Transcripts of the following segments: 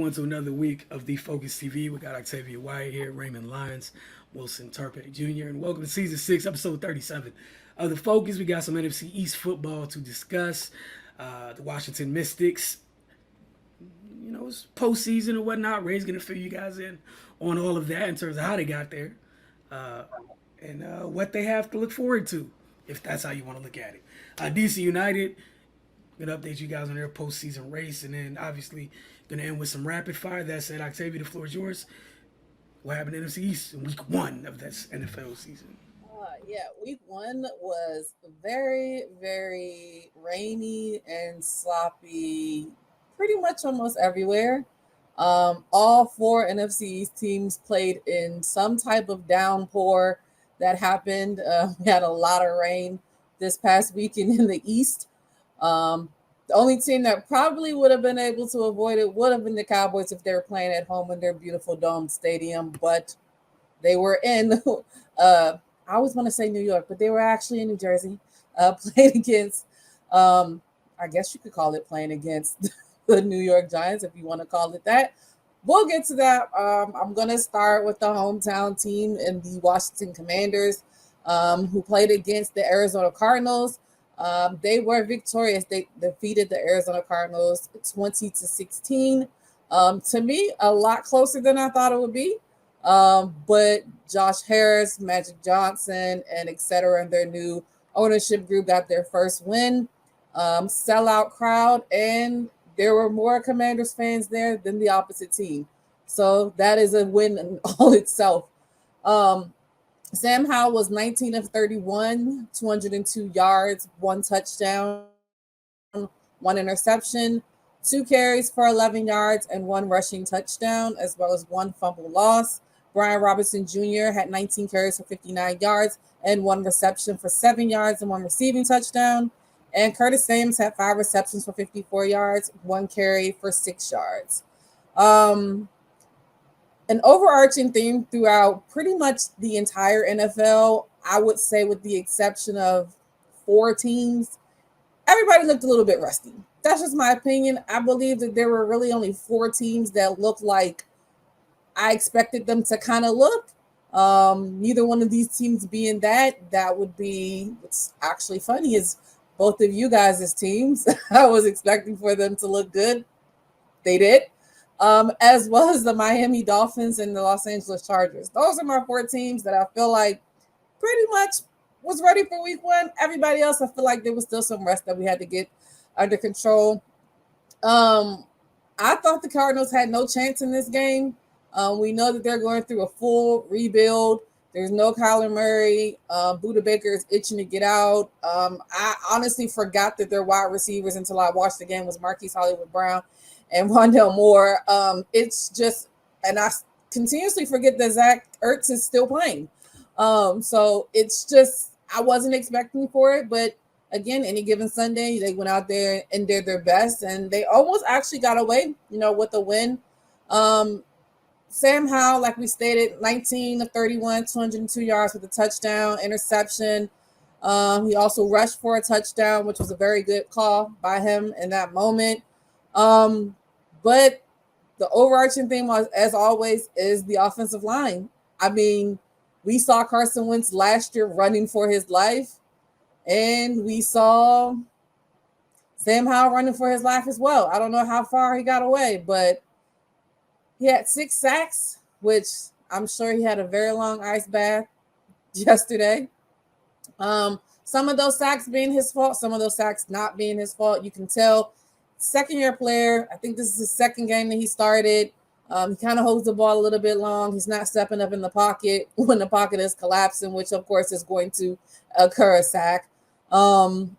everyone, to another week of The Focus TV. We got Octavia Wyatt here, Raymond Lyons, Wilson Tarpe Jr., and welcome to Season 6, Episode 37 of The Focus. We got some NFC East football to discuss. The Washington Mystics, it's postseason and whatnot. Ray's going to fill you guys in on all of that in terms of how they got there and what they have to look forward to, if that's how you want to look at it. DC United, going to update you guys on their postseason race, and then obviously going to end with some rapid fire. That said, Octavia, the floor is yours. What happened in NFC East in week 1 of this NFL season? Week 1 was very, very rainy and sloppy, pretty much almost everywhere. All 4 NFC East teams played in some type of downpour that happened. We had a lot of rain this past weekend in the East. The only team that probably would have been able to avoid it would have been the Cowboys if they were playing at home in their beautiful domed stadium, but they were in, I always want to say New York, but they were actually in New Jersey, playing against, I guess you could call it playing against the New York Giants, if you want to call it that. We'll get to that. I'm going to start with the hometown team and the Washington Commanders, who played against the Arizona Cardinals. They were victorious. They defeated the Arizona Cardinals 20-16. To me, a lot closer than I thought it would be. But Josh Harris, Magic Johnson, and et cetera, and their new ownership group got their first win. Sellout crowd, and there were more Commanders fans there than the opposite team. So that is a win in all itself. Sam Howell was 19 of 31, 202 yards, 1 touchdown, 1 interception, 2 carries for 11 yards, and 1 rushing touchdown, as well as 1 fumble loss. Brian Robinson Jr. had 19 carries for 59 yards and 1 reception for 7 yards and 1 receiving touchdown. And Curtis Samuels had 5 receptions for 54 yards, 1 carry for 6 yards. An overarching theme throughout pretty much the entire NFL, I would say with the exception of 4 teams, everybody looked a little bit rusty. That's just my opinion. I believe that there were really only 4 teams that looked like I expected them to kind of look. Neither one of these teams being that would be, what's actually funny is both of you guys' teams, I was expecting for them to look good. They did. As well as the Miami Dolphins and the Los Angeles Chargers. Those are my 4 teams that I feel like pretty much was ready for week 1. Everybody else, I feel like there was still some rest that we had to get under control. I thought the Cardinals had no chance in this game. We know that they're going through a full rebuild. There's no Kyler Murray. Budda Baker is itching to get out. I honestly forgot that their wide receivers until I watched the game was Marquise Hollywood-Brown and Rondell Moore. It's just, and I continuously forget that Zach Ertz is still playing. So it's just, I wasn't expecting for it, but again, any given Sunday, they went out there and did their best, and they almost actually got away, with a win. Sam Howell, like we stated, 19 of 31, 202 yards with a touchdown, interception. He also rushed for a touchdown, which was a very good call by him in that moment. But the overarching thing was, as always, is the offensive line. I mean, we saw Carson Wentz last year running for his life, and we saw Sam Howell running for his life as well. I don't know how far he got away, but he had 6 sacks, which I'm sure he had a very long ice bath yesterday. Some of those sacks being his fault, some of those sacks not being his fault. You can tell. Second-year player, I think this is his second game that he started. He kind of holds the ball a little bit long. He's not stepping up in the pocket when the pocket is collapsing, which, of course, is going to occur a sack. So,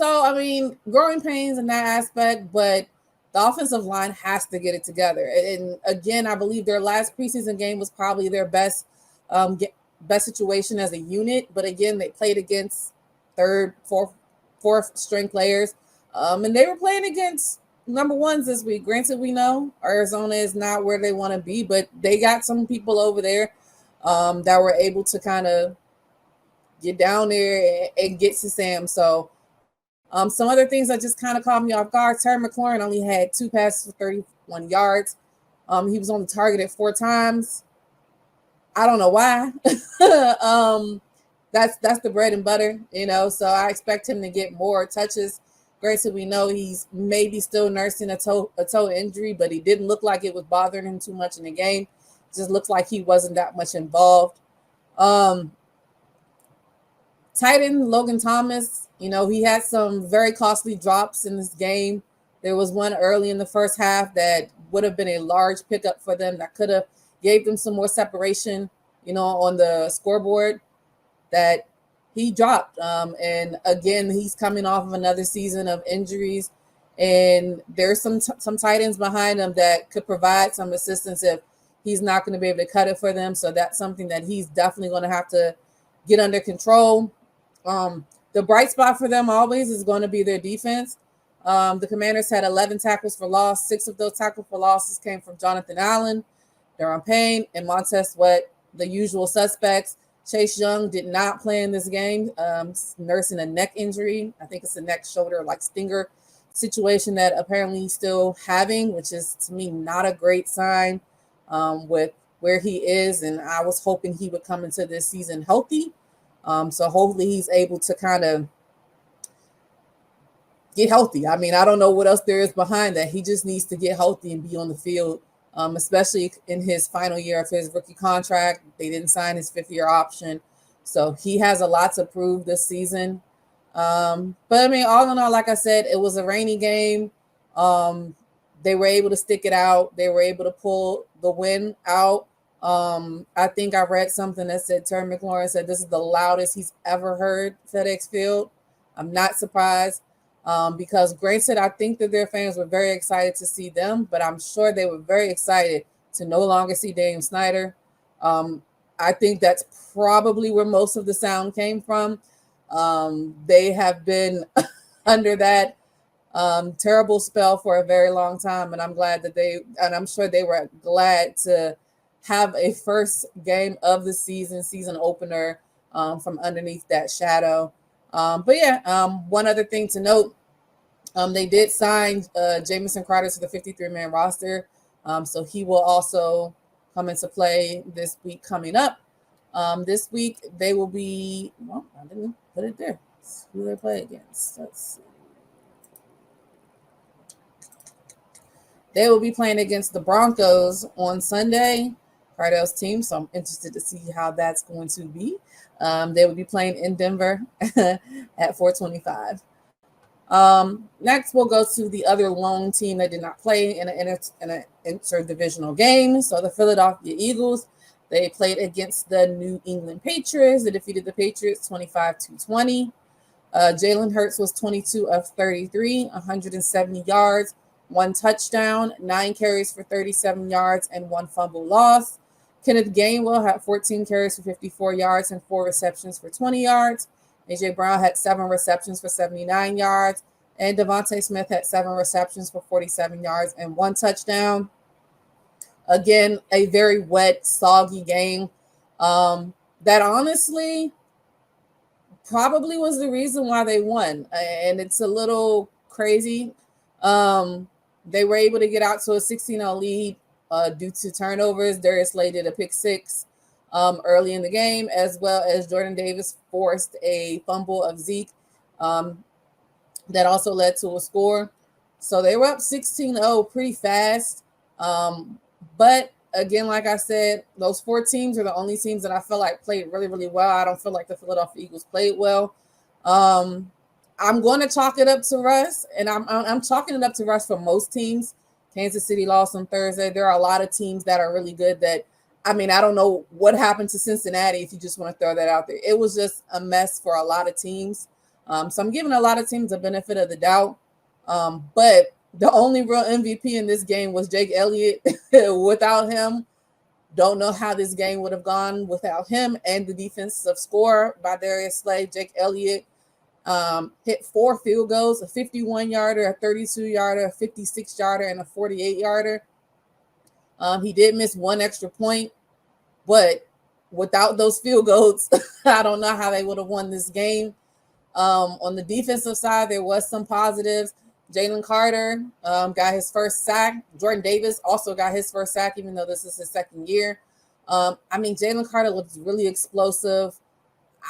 I mean, growing pains in that aspect, but the offensive line has to get it together. And, again, I believe their last preseason game was probably their best situation as a unit. But, again, they played against third, fourth string players. And they were playing against number 1s this week. Granted, we know Arizona is not where they want to be, but they got some people over there that were able to kind of get down there and get to Sam. So some other things that just kind of caught me off guard. Terry McLaurin only had 2 passes for 1 yards. He was only targeted 4 times. I don't know why. That's the bread and butter, So I expect him to get more touches. Granted, we know he's maybe still nursing a toe injury, but he didn't look like it was bothering him too much in the game. It just looked like he wasn't that much involved. Tight end Logan Thomas, he had some very costly drops in this game. There was one early in the first half that would have been a large pickup for them that could have gave them some more separation, on the scoreboard that he dropped. And again, he's coming off of another season of injuries. And there's some tight ends behind him that could provide some assistance if he's not going to be able to cut it for them. So that's something that he's definitely going to have to get under control. The bright spot for them always is going to be their defense. The Commanders had 11 tackles for loss. 6 of those tackles for losses came from Jonathan Allen, Daron Payne, and Montez Sweat, the usual suspects. Chase Young did not play in this game, nursing a neck injury. I think it's a neck, shoulder, stinger situation that apparently he's still having, which is, to me, not a great sign with where he is. And I was hoping he would come into this season healthy. So hopefully he's able to kind of get healthy. I mean, I don't know what else there is behind that. He just needs to get healthy and be on the field, especially in his final year of his rookie contract. They didn't sign his 5th-year option. So he has a lot to prove this season. But, I mean, all in all, like I said, it was a rainy game. They were able to stick it out. They were able to pull the win out. I think I read something that said Terry McLaurin said this is the loudest he's ever heard FedEx Field. I'm not surprised because granted, I think that their fans were very excited to see them, but I'm sure they were very excited to no longer see Daniel Snyder. I think that's probably where most of the sound came from. They have been under that terrible spell for a very long time, and I'm glad that I'm sure they were glad to have a first game of the season opener from underneath that shadow. But yeah, one other thing to note, they did sign Jamison Crowder to the 53-man roster. So he will also come into play this week coming up. This week they will be, I didn't put it there. Who they play against? Let's see. They will be playing against the Broncos on Sunday, Cardell's team. So I'm interested to see how that's going to be. They will be playing in Denver at 4:25. Next, we'll go to the other lone team that did not play in an interdivisional game. So the Philadelphia Eagles, they played against the New England Patriots. They defeated the Patriots 25-20. Jalen Hurts was 22 of 33, 170 yards, 1 touchdown, 9 carries for 37 yards, and 1 fumble loss. Kenneth Gainwell had 14 carries for 54 yards and 4 receptions for 20 yards. A.J. Brown had 7 receptions for 79 yards. And Devontae Smith had 7 receptions for 47 yards and 1 touchdown. Again, a very wet, soggy game. That honestly probably was the reason why they won. And it's a little crazy. They were able to get out to a 16-0 lead due to turnovers. Darius Slay did a pick 6 early in the game, as well as Jordan Davis forced a fumble of Zeke that also led to a score. So they were up 16-0 pretty fast. But again, like I said, those 4 teams are the only teams that I feel like played really, really well. I don't feel like the Philadelphia Eagles played well. I'm going to chalk it up to Russ, and I'm chalking it up to Russ for most teams. Kansas City lost on Thursday. There are a lot of teams that are really good that, I mean, I don't know what happened to Cincinnati if you just want to throw that out there. It was just a mess for a lot of teams. So I'm giving a lot of teams the benefit of the doubt. But the only real MVP in this game was Jake Elliott. Without him, don't know how this game would have gone without him and the defensive score by Darius Slay. Jake Elliott hit 4 field goals, a 51-yarder, a 32-yarder, a 56-yarder, and a 48-yarder. He did miss 1 extra point, but without those field goals, I don't know how they would have won this game. On the defensive side, there was some positives. Jalen Carter got his first sack. Jordan Davis also got his first sack, even though this is his second year. Jalen Carter looks really explosive.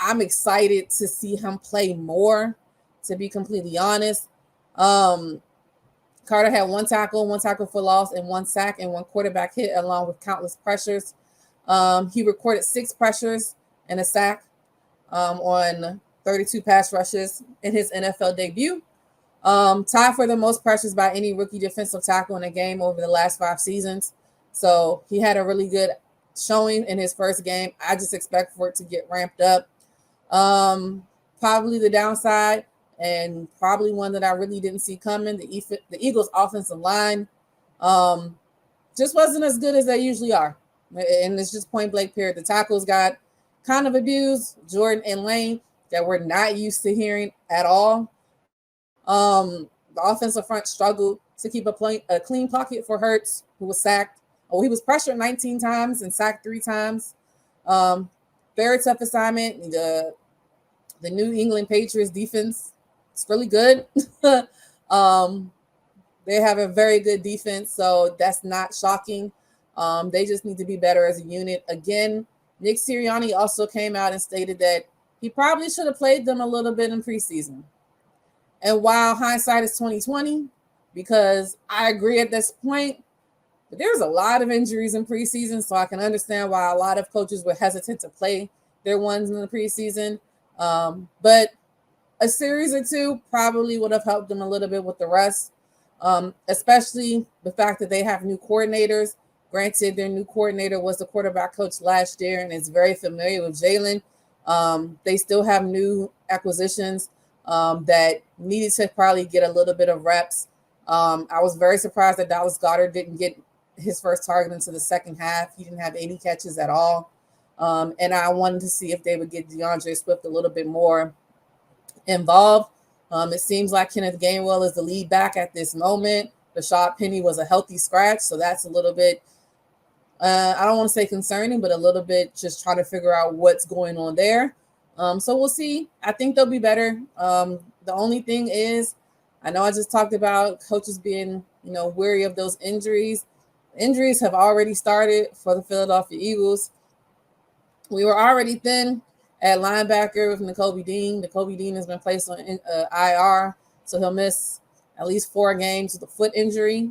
I'm excited to see him play more, to be completely honest. Carter had one tackle for loss, and one sack and one quarterback hit, along with countless pressures. He recorded 6 pressures and a sack on 32 pass rushes in his NFL debut. Tied for the most pressures by any rookie defensive tackle in a game over the last 5 seasons. So he had a really good showing in his first game. I just expect for it to get ramped up. Probably the downside, and probably one that I really didn't see coming, the Eagles' offensive line just wasn't as good as they usually are. And it's just point blank period. The tackles got kind of abused, Jordan and Lane, that we're not used to hearing at all. The offensive front struggled to keep a clean pocket for Hurts, who was sacked. He was pressured 19 times and sacked 3 times. Very tough assignment. The New England Patriots defense is really good. They have a very good defense, so that's not shocking. They just need to be better as a unit. Again, Nick Sirianni also came out and stated that he probably should have played them a little bit in preseason. And while hindsight is 2020, because I agree at this point, but there's a lot of injuries in preseason, so I can understand why a lot of coaches were hesitant to play their ones in the preseason. But a series or 2 probably would have helped them a little bit with the rest, especially the fact that they have new coordinators. Granted, their new coordinator was the quarterback coach last year and is very familiar with Jalen. They still have new acquisitions that needed to probably get a little bit of reps. I was very surprised that Dallas Goedert didn't get his first target into the second half. He didn't have any catches at all. And I wanted to see if they would get DeAndre Swift a little bit more involved. It seems like Kenneth Gainwell is the lead back at this moment. Rashad Penny was a healthy scratch, so that's a little bit, I don't want to say concerning, but a little bit just trying to figure out what's going on there. So we'll see. I think they'll be better. The only thing is, I know I just talked about coaches being, wary of those injuries. Injuries have already started for the Philadelphia Eagles. We were already thin at linebacker with Nakobe Dean. Nakobe Dean has been placed on IR, so he'll miss at least 4 games with a foot injury.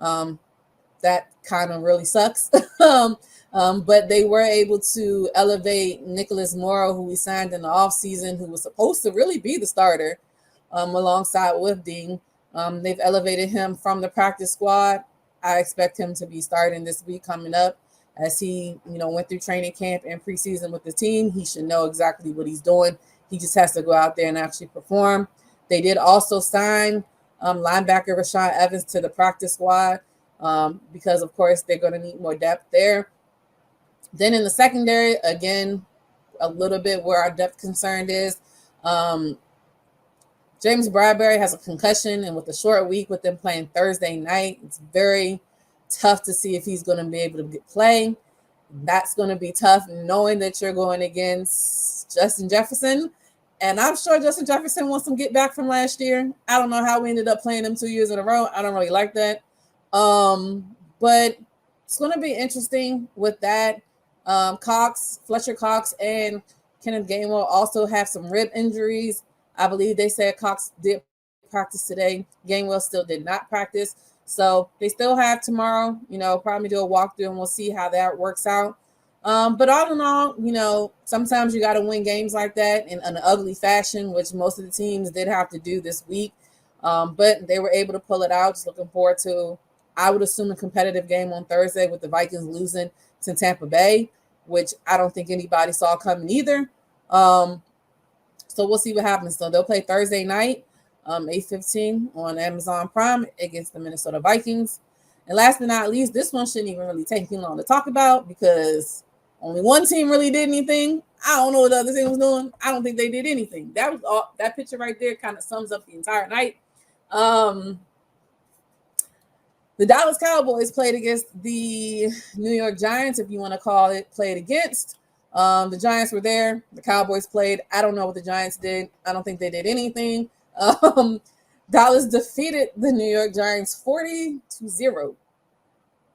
That kind of really sucks. But they were able to elevate Nicholas Morrow, who we signed in the offseason, who was supposed to really be the starter alongside with Dean. They've elevated him from the practice squad. I expect him to be starting this week coming up. As he, went through training camp and preseason with the team, he should know exactly what he's doing. He just has to go out there and actually perform. They did also sign linebacker Rashawn Evans to the practice squad because, of course, they're going to need more depth there. Then in the secondary, again, a little bit where our depth concern is. James Bradbury has a concussion, and with a short week with them playing Thursday night, it's very tough to see if he's going to be able to play. That's going to be tough, knowing that you're going against Justin Jefferson. And I'm sure Justin Jefferson wants some get back from last year. I don't know how we ended up playing him 2 years in a row. I don't really like that. But it's going to be interesting with that. Fletcher Cox and Kenneth Gainwell also have some rib injuries. I believe they said Cox did practice today. Gainwell still did not practice. So they still have tomorrow, probably do a walkthrough, and we'll see how that works out. But all in all, sometimes you got to win games like that in an ugly fashion, which most of the teams did have to do this week. But they were able to pull it out. Just looking forward to, I would assume, a competitive game on Thursday with the Vikings losing to Tampa Bay, which I don't think anybody saw coming either. So we'll see what happens. So they'll play Thursday night, 8:15 on Amazon Prime against the Minnesota Vikings. And last but not least, this one shouldn't even really take too long to talk about because only one team really did anything. I don't know what the other team was doing. I don't think they did anything. That was all. That picture right there kind of sums up the entire night. The Dallas Cowboys played against the New York Giants, if you want to call it, played against. The Giants were there. The Cowboys played. I don't know what the Giants did. I don't think they did anything. Dallas defeated the New York Giants 40-0.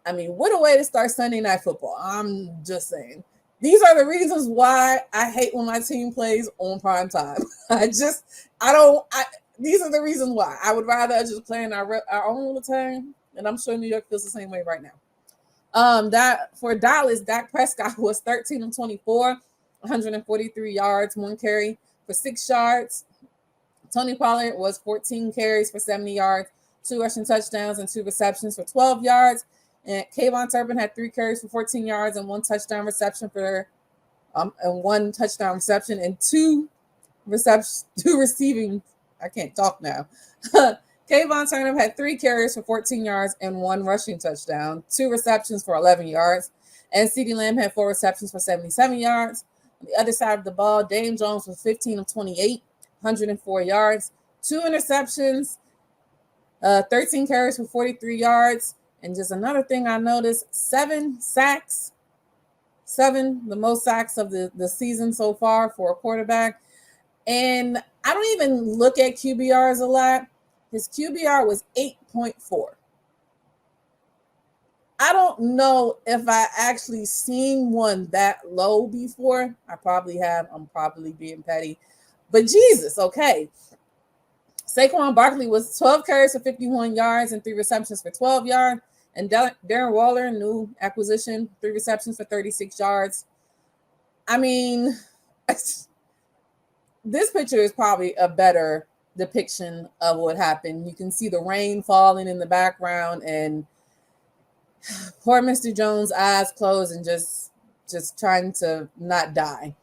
I mean, what a way to start Sunday Night Football. I'm just saying. These are the reasons why I hate when my team plays on prime time. These are the reasons why. I would rather just play in our own little time, and I'm sure New York feels the same way right now. That for Dallas, Dak Prescott was 13 of 24, 143 yards, one carry for 6 yards. Tony Pollard was 14 carries for 70 yards, 2 rushing touchdowns, and 2 receptions for 12 yards. And Kayvon Turpin had 3 carries for 14 yards and 1 touchdown reception and 2 receiving. I can't talk now. Kayvon Turner had 3 carries for 14 yards and 1 rushing touchdown, 2 receptions for 11 yards, and CeeDee Lamb had 4 receptions for 77 yards. On the other side of the ball, Dame Jones was 15 of 28, 104 yards, 2 interceptions, 13 carries for 43 yards. And just another thing I noticed, 7 sacks, 7, the most sacks of the season so far for a quarterback. And I don't even look at QBRs a lot. His QBR was 8.4. I don't know if I actually seen one that low before. I probably have. I'm probably being petty. But Jesus, okay. Saquon Barkley was 12 carries for 51 yards and 3 receptions for 12 yards. And Darren Waller, new acquisition, 3 receptions for 36 yards. I mean, this picture is probably a better depiction of what happened. You can see the rain falling in the background and poor Mr. Jones' eyes closed and just trying to not die.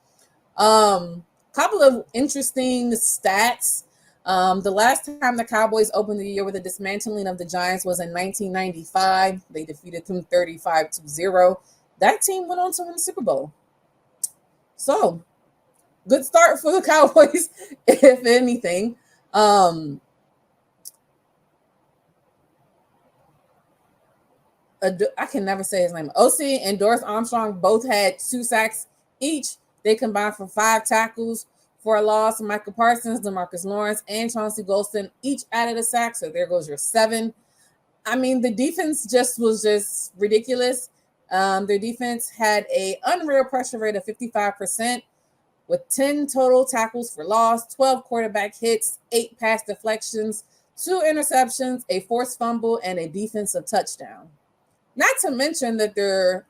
Couple of interesting stats. The last time the Cowboys opened the year with a dismantling of the Giants was in 1995. They defeated them 35-0. That team went on to win the Super Bowl. So, good start for the Cowboys, if anything. I can never say his name. OC and Doris Armstrong both had 2 sacks each. They combined for 5 tackles for a loss. Michael Parsons, DeMarcus Lawrence, and Chauncey Golston each added a sack. So there goes your 7. I mean, the defense was just ridiculous. Their defense had an unreal pressure rate of 55%. With 10 total tackles for loss, 12 quarterback hits, 8 pass deflections, 2 interceptions, a forced fumble, and a defensive touchdown. Not to mention that their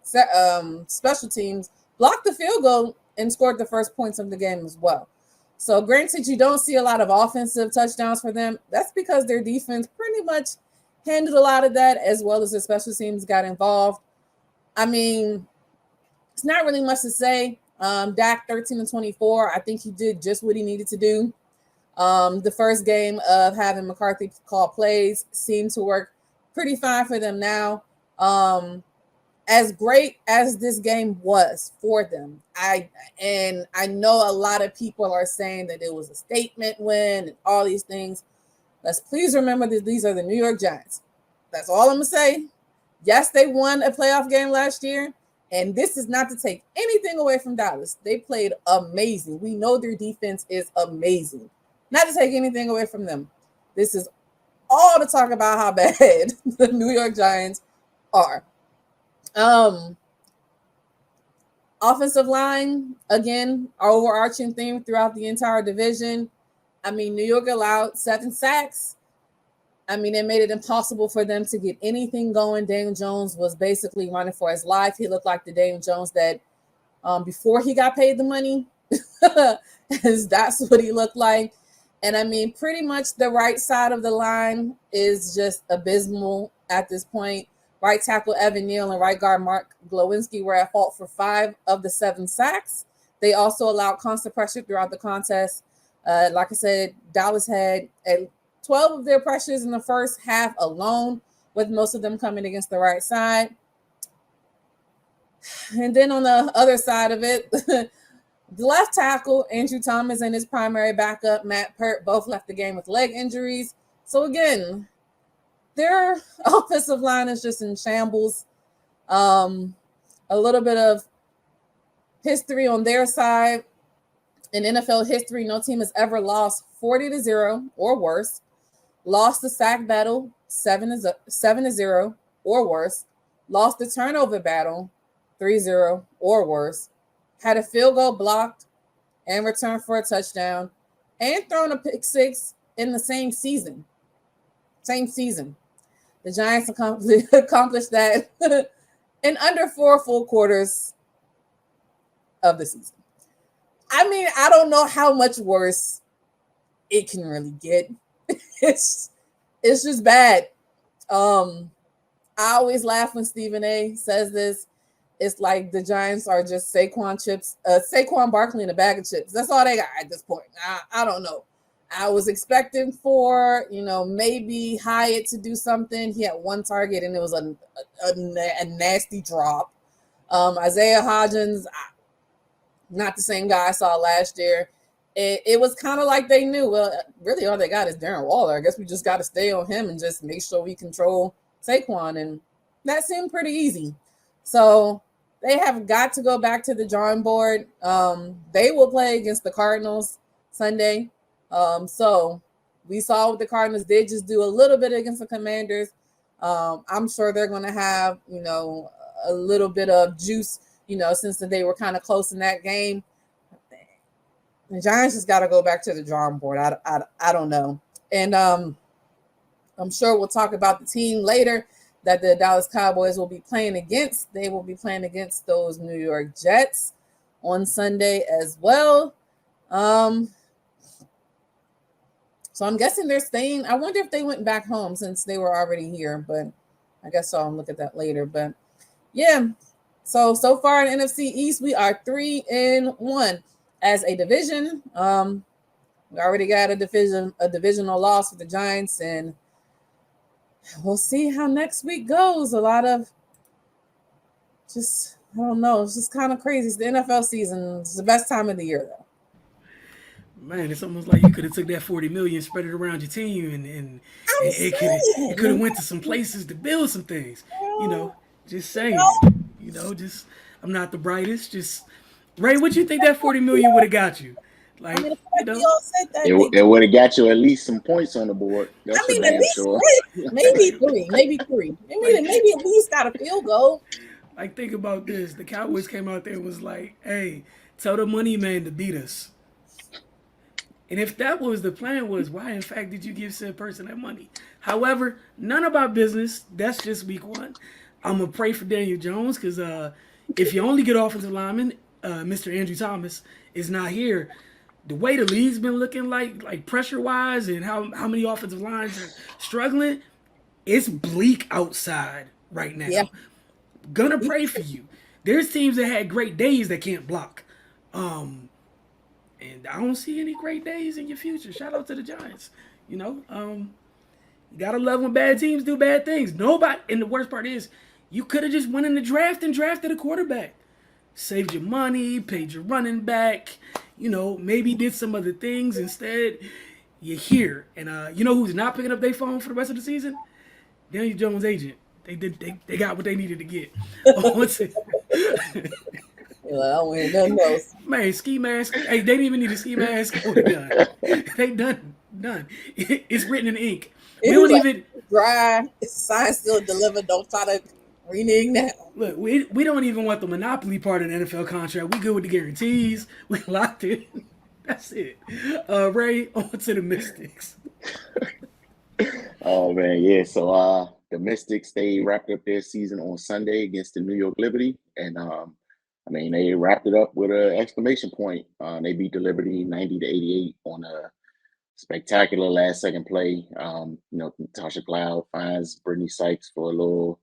special teams blocked the field goal and scored the first points of the game as well. So granted, you don't see a lot of offensive touchdowns for them. That's because their defense pretty much handled a lot of that, as well as the special teams got involved. I mean, it's not really much to say. Dak 13-24. I think he did just what he needed to do. The first game of having McCarthy call plays seemed to work pretty fine for them now. As great as this game was for them, I know a lot of people are saying that it was a statement win and all these things. Let's please remember that these are the New York Giants. That's all I'm gonna say. Yes, they won a playoff game last year. And this is not to take anything away from Dallas. They played amazing. We know their defense is amazing. Not to take anything away from them. This is all to talk about how bad the New York Giants are. Offensive line, again, our overarching theme throughout the entire division. I mean, New York allowed 7 sacks. I mean, it made it impossible for them to get anything going. Daniel Jones was basically running for his life. He looked like the Daniel Jones that before he got paid the money. That's what he looked like. And I mean, pretty much the right side of the line is just abysmal at this point. Right tackle Evan Neal and right guard Mark Glowinski were at fault for 5 of the 7 sacks. They also allowed constant pressure throughout the contest. Like I said, Dallas had 12 of their pressures in the first half alone, with most of them coming against the right side. And then on the other side of it, the left tackle, Andrew Thomas, and his primary backup, Matt Peart, both left the game with leg injuries. So again, their offensive line is just in shambles. A little bit of history on their side. In NFL history, no team has ever lost 40-0 or worse. lost the sack battle 7-0 or worse, lost the turnover battle 3-0 or worse, had a field goal blocked and returned for a touchdown, and thrown a pick six in the same season. Same season. The Giants accomplished that in under 4 full quarters of the season. I mean, I don't know how much worse it can really get. it's just bad. I always laugh when Stephen A says this. It's like the Giants are just Saquon Barkley in a bag of chips. That's all they got at this point. I don't know. I was expecting for, maybe Hyatt to do something. He had one target and it was a nasty drop. Isaiah Hodgins, not the same guy I saw last year. It was kind of like they knew, well, really all they got is Darren Waller. I guess we just got to stay on him and just make sure we control Saquon. And that seemed pretty easy. So they have got to go back to the drawing board. They will play against the Cardinals Sunday. So we saw what the Cardinals did, just do a little bit against the Commanders. I'm sure they're going to have, a little bit of juice, since they were kind of close in that game. The Giants just got to go back to the drawing board. I don't know. And I'm sure we'll talk about the team later that the Dallas Cowboys will be playing against. They will be playing against those New York Jets on Sunday as well. So I'm guessing they're staying. I wonder if they went back home since they were already here, but I guess I'll look at that later. But yeah, so far in NFC East, we are 3-1 as a division. We already got a divisional loss for the Giants, and we'll see how next week goes. A lot of I don't know. It's just kind of crazy. It's the NFL season. It's the best time of the year, though. Man, it's almost like you could have took that 40 million, spread it around your team, and it could have went to some places to build some things. Just saying. Just I'm not the brightest. Just Ray, what you think that 40 million would have got you? Like, it would have got you at least some points on the board. That's for damn sure. Maybe three. Maybe at least got a field goal. Like, think about this. The Cowboys came out there and was like, hey, tell the money man to beat us. And if that was the plan, why in fact did you give said person that money? However, none of our business. That's just week 1. I'm going to pray for Daniel Jones because if you only get offensive lineman, Mr. Andrew Thomas is not here. The way the league's been looking like pressure-wise and how many offensive lines are struggling, it's bleak outside right now. Yeah. Gonna pray for you. There's teams that had great days that can't block. And I don't see any great days in your future. Shout out to the Giants. You gotta love when bad teams do bad things. Nobody, and the worst part is, you could have just went in the draft and drafted a quarterback. Saved your money, paid your running back, maybe did some other things. Instead, you're here. And who's not picking up their phone for the rest of the season? Daniel Jones' agent. They got what they needed to get. I don't want nothing else. Man, ski mask. Hey, they didn't even need a ski mask. They done. It's written in ink. We don't even dry. Sign still delivered. Don't try to renege now. Look, we don't even want the monopoly part of the NFL contract. We good with the guarantees. We locked it. That's it. Ray, on to the Mystics. Oh man, yeah. So the Mystics, they wrapped up their season on Sunday against the New York Liberty, and they wrapped it up with an exclamation point. They beat the Liberty 90-88 on a spectacular last-second play. Tasha Cloud finds Brittany Sykes for a little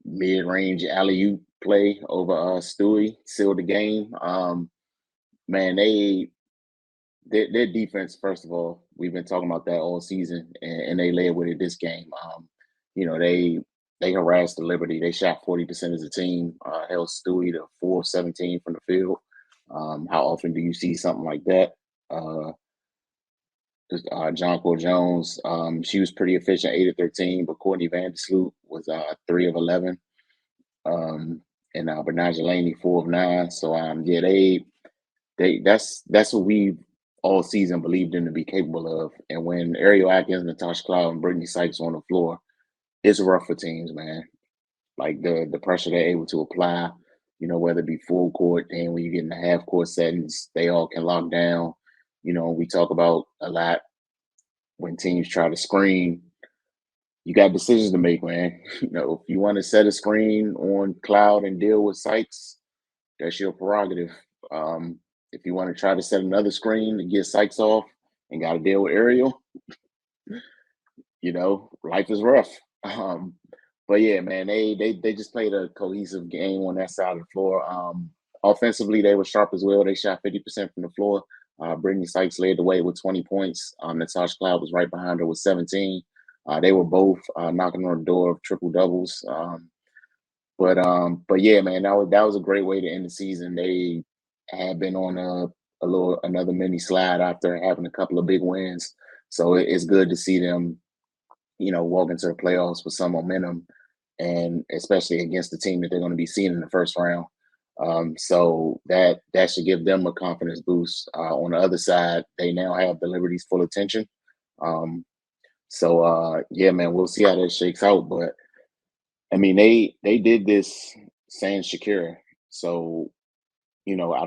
mid-range alley-oop play over Stewie, sealed the game. Their defense, first of all, we've been talking about that all season, and they led with it this game. They harassed the Liberty. They shot 40% as a team, held Stewie to 4 of 17 from the field. How often do you see something like that? Jonquil Jones, she was pretty efficient, 8 of 13, but Courtney Vandersloot was 3 of 11. And Bernard Laney, 4 of 9. So that's what we all season believed them to be capable of. And when Ariel Atkins, Natasha Cloud, and Brittany Sykes on the floor, it's rough for teams, man. Like the pressure they're able to apply, whether it be full court, and when you get in the half court settings, they all can lock down. We talk about a lot when teams try to screen. You got decisions to make, man. If you want to set a screen on Cloud and deal with Sykes, that's your prerogative. If you want to try to set another screen to get Sykes off and got to deal with Ariel, life is rough. But yeah, man, they just played a cohesive game on that side of the floor. Offensively, they were sharp as well. They shot 50% from the floor. Brittany Sykes led the way with 20 points. Natasha Cloud was right behind her with 17. They were both knocking on the door of triple doubles. But yeah, man, that was a great way to end the season. They had been on another mini slide after having a couple of big wins. So it's good to see them, walk into the playoffs with some momentum, and especially against the team that they're going to be seeing in the first round. So that should give them a confidence boost. On the other side, they now have the Liberty's full attention. Yeah, man, we'll see how that shakes out. But I mean, they did this saying Shakira, so I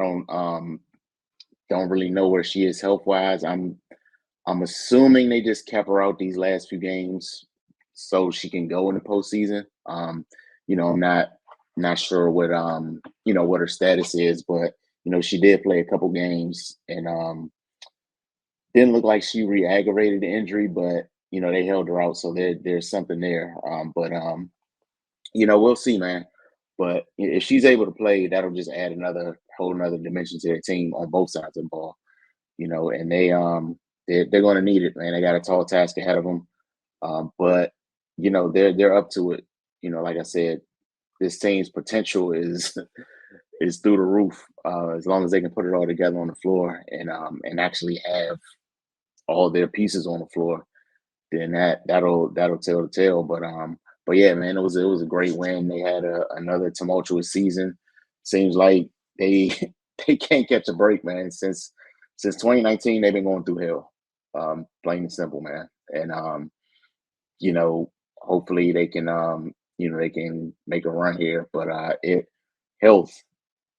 don't really know where she is health wise. I'm assuming they just kept her out these last few games so she can go in the postseason. I'm not sure what her status is, but she did play a couple games and didn't look like she re-aggravated the injury, but they held her out, so there's something there. We'll see, man. But if she's able to play, that'll just add another whole another dimension to their team on both sides of the ball. And they're going to need it, man. They got a tall task ahead of them, but they're up to it. Like I said, this team's potential is is through the roof. As long as they can put it all together on the floor and actually have all their pieces on the floor, then that'll tell the tale. But yeah, man, it was a great win. They had another tumultuous season. Seems like they they can't catch a break, man. Since 2019, they've been going through hell, plain and simple, man. And hopefully they can they can make a run here. But health,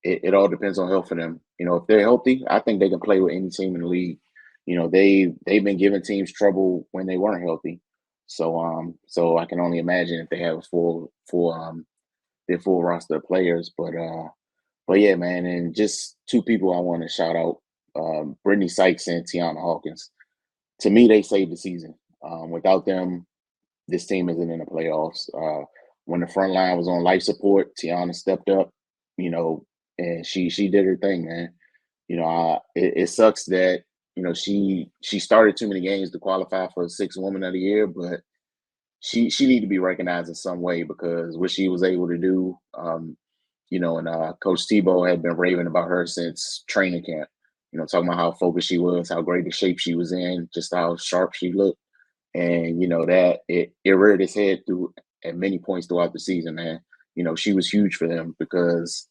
it all depends on health for them. If they're healthy, I think they can play with any team in the league. They've been giving teams trouble when they weren't healthy. So I can only imagine if they have their full roster of players. But yeah, man, and just two people I want to shout out, Brittany Sykes and Tiana Hawkins. To me, they saved the season. Without them, this team isn't in the playoffs. When the front line was on life support, Tiana stepped up, and she did her thing, man. It sucks that she started too many games to qualify for Sixth Woman of the Year, but she need to be recognized in some way because what she was able to do, and Coach Tebow had been raving about her since training camp. Talking about how focused she was, how great the shape she was in, just how sharp she looked, and that it reared its head at many points throughout the season, man. She was huge for them because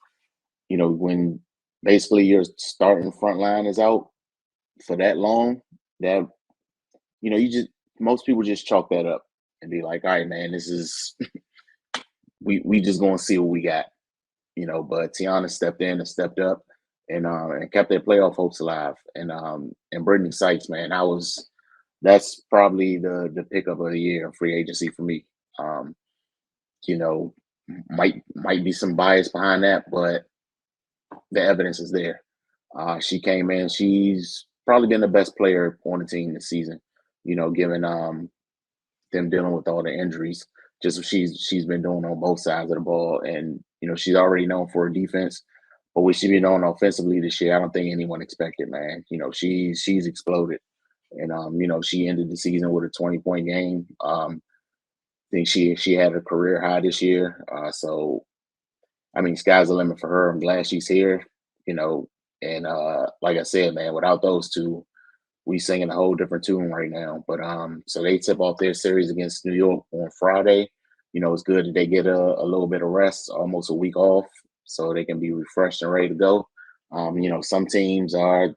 when basically your starting front line is out for that long, that most people just chalk that up and be like, all right, man, this is we just gonna see what we got. But Tiana stepped in and stepped up and kept their playoff hopes alive. And Brittany Sykes, man, that's probably the pickup of the year in free agency for me. You know, might be some bias behind that, but the evidence is there. She came in, she's probably been the best player on the team this season, given them dealing with all the injuries. Just what she's been doing on both sides of the ball. And, she's already known for her defense. But what she's been doing offensively this year, I don't think anyone expected, man. She's exploded. And she ended the season with a 20-point game. I think she had a career high this year. So I mean, sky's the limit for her. I'm glad she's here, and like I said, man, without those two, we singing a whole different tune right now. But so they tip off their series against New York on Friday. It's good that they get a little bit of rest, almost a week off, so they can be refreshed and ready to go. Some teams are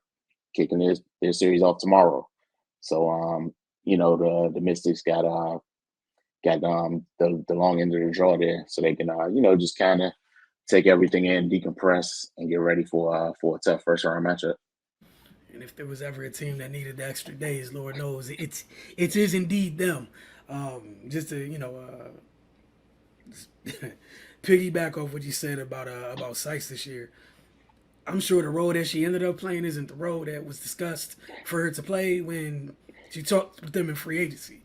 kicking their series off tomorrow. So the Mystics got the long end of the draw there, so they can just kind of take everything in, decompress, and get ready for a tough first round matchup. And if there was ever a team that needed the extra days, Lord knows it is indeed them. Just to piggyback off what you said about Sykes this year. I'm sure the role that she ended up playing isn't the role that was discussed for her to play when she talked with them in free agency.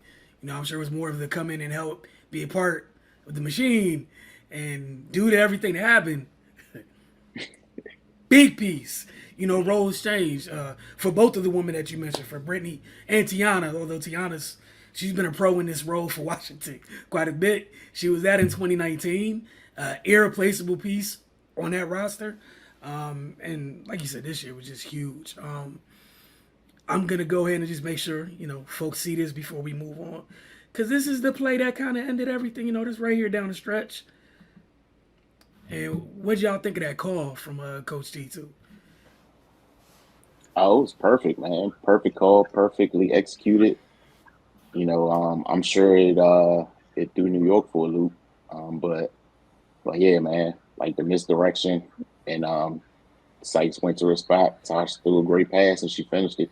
I'm sure it was more of the come in and help be a part of the machine and do to everything that happened. Big piece. Roles change for both of the women that you mentioned, for Brittany and Tiana, although she's been a pro in this role for Washington quite a bit. She was that in 2019. Irreplaceable piece on that roster. And like you said, this year was just huge. I'm going to go ahead and just make sure, folks see this before we move on. Because this is the play that kind of ended everything, this right here down the stretch. And what y'all think of that call from Coach T, too? Oh, it was perfect, man. Perfect call, perfectly executed. I'm sure it threw New York for a loop. But yeah, man, like the misdirection and Sykes went to her spot. Tosh threw a great pass and she finished it.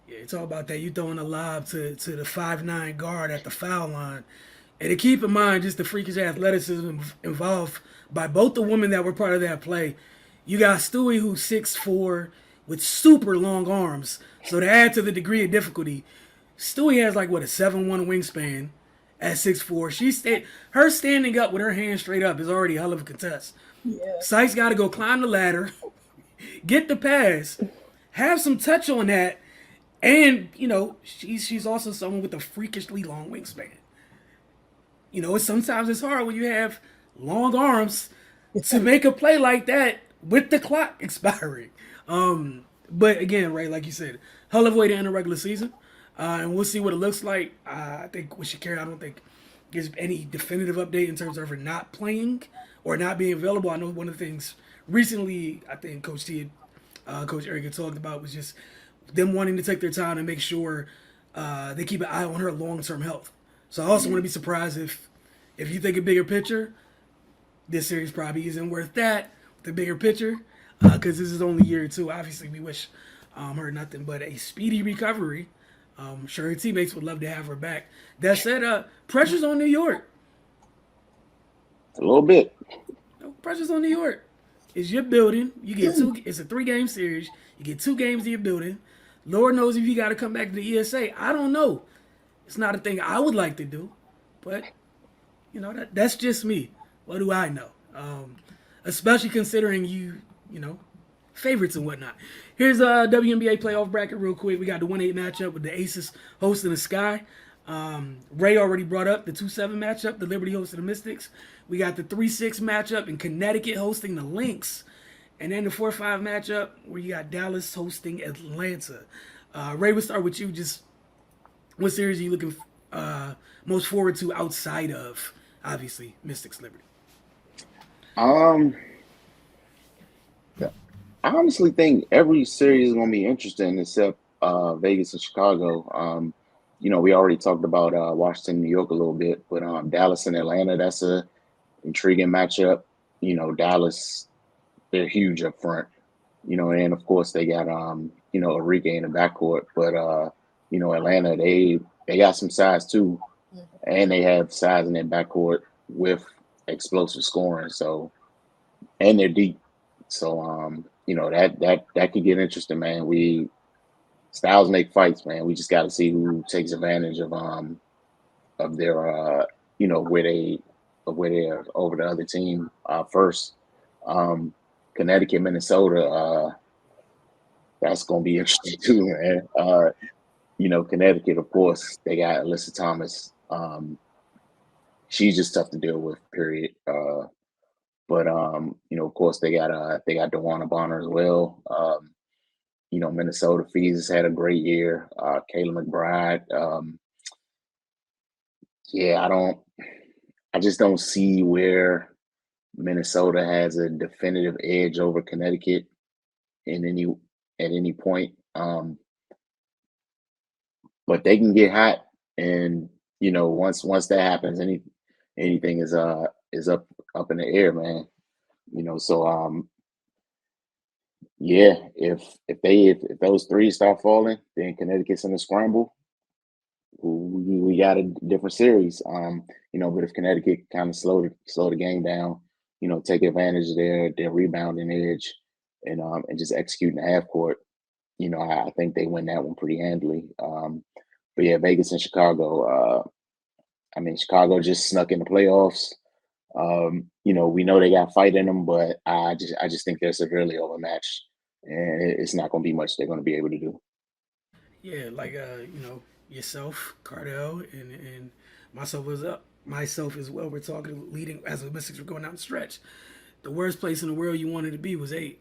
Yeah, it's all about that. You throwing a lob to the 5'9" guard at the foul line. And to keep in mind just the freakish athleticism involved by both the women that were part of that play. You got Stewie, who's 6'4", with super long arms. So to add to the degree of difficulty, Stewie has like a 7'1" wingspan at 6'4". Her standing up with her hands straight up is already a hell of a contest. Yeah. Sykes got to go climb the ladder, get the pass, have some touch on that, and she's also someone with a freakishly long wingspan. Sometimes it's hard when you have long arms to make a play like that with the clock expiring. But again, right, like you said, hell of a way to end a regular season. And we'll see what it looks like. I think with Shakira, I don't think there's any definitive update in terms of her not playing or not being available. I know one of the things recently I think Coach T and Coach Eric had talked about was just them wanting to take their time and make sure they keep an eye on her long-term health. So I also want to be surprised if you think a bigger picture, this series probably isn't worth that. The bigger picture, because this is only year 2. Obviously, we wish her nothing but a speedy recovery. Sure, her teammates would love to have her back. That said, pressure's on New York. A little bit. Pressure's on New York. It's your building. You get 2. It's a 3-game series. You get 2 games in your building. Lord knows if you got to come back to the ESA. I don't know. It's not a thing I would like to do, but that's just me. What do I know? Especially considering you favorites and whatnot. Here's a WNBA playoff bracket real quick. We got the 1-8 matchup with the Aces hosting the Sky. Ray already brought up the 2-7 matchup, the Liberty hosting the Mystics. We got the 3-6 matchup in Connecticut hosting the Lynx. And then the 4-5 matchup where you got Dallas hosting Atlanta. Ray, we'll start with you. Just what series are you looking most forward to outside of, obviously, Mystics Liberty? I honestly think every series is going to be interesting except Vegas and Chicago. We already talked about Washington, New York a little bit, but Dallas and Atlanta, that's a intriguing matchup. Dallas, they're huge up front. And of course they got Enrique in the backcourt, but Atlanta, they got some size too, and they have size in their backcourt with explosive scoring. So, and they're deep. So that could get interesting, man. Styles make fights, man. We just got to see who takes advantage of their where they're over the other team first. Connecticut, Minnesota, that's gonna be interesting too, man. Connecticut, of course, they got Alyssa Thomas. She's just tough to deal with, period. But of course, they got DeWanna Bonner as well. Minnesota Fees has had a great year. Kayla McBride. I just don't see where Minnesota has a definitive edge over Connecticut in at any point. But they can get hot, and once that happens, anything is up in the air, man. So yeah, if those threes start falling, then Connecticut's in the scramble. We got a different series. But if Connecticut kind of slow the game down, take advantage of their rebounding edge, and just execute in the half court, I think they win that one pretty handily. But yeah, Vegas and Chicago. Chicago just snuck in the playoffs. We know they got fight in them, but I just think they're severely overmatched, and it's not going to be much they're going to be able to do. Yeah, like yourself, Cardell, and myself was up. Myself as well. We're talking leading as the Mystics were going down the stretch. The worst place in the world you wanted to be was 8.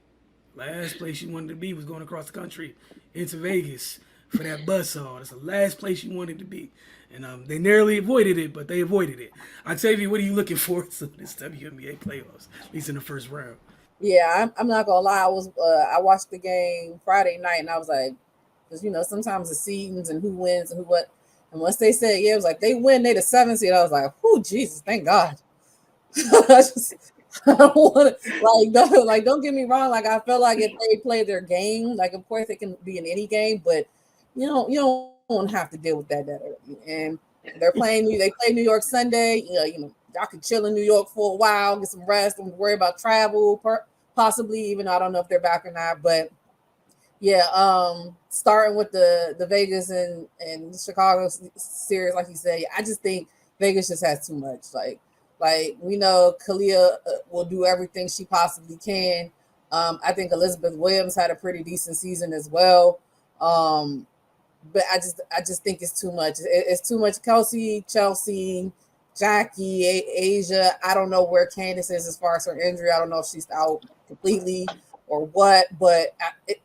Last place you wanted to be was going across the country into Vegas for that buzzsaw. That's the last place you wanted to be. And they narrowly avoided it, but they avoided it. Octavia, what are you looking for to this WNBA playoffs, at least in the first round? Yeah, I'm not gonna lie. I watched the game Friday night, and I was like, because sometimes the seedings and who wins and who what. And once they said yeah, it was like they win, they the 7th seed. I was like, oh Jesus, thank God. I don't want to don't get me wrong. Like I feel like if they play their game, like of course they can be in any game, but you don't have to deal with that early. And they play New York Sunday. Y'all can chill in New York for a while, get some rest, don't worry about travel, possibly even I don't know if they're back or not, but yeah, starting with the Vegas and Chicago series, like you said, I just think Vegas just has too much. Like we know Kalia will do everything she possibly can. I think Elizabeth Williams had a pretty decent season as well. But I just think it's too much. It's too much. Kelsey, Chelsea, Jackie, Asia. I don't know where Candace is as far as her injury. I don't know if she's out completely or what, but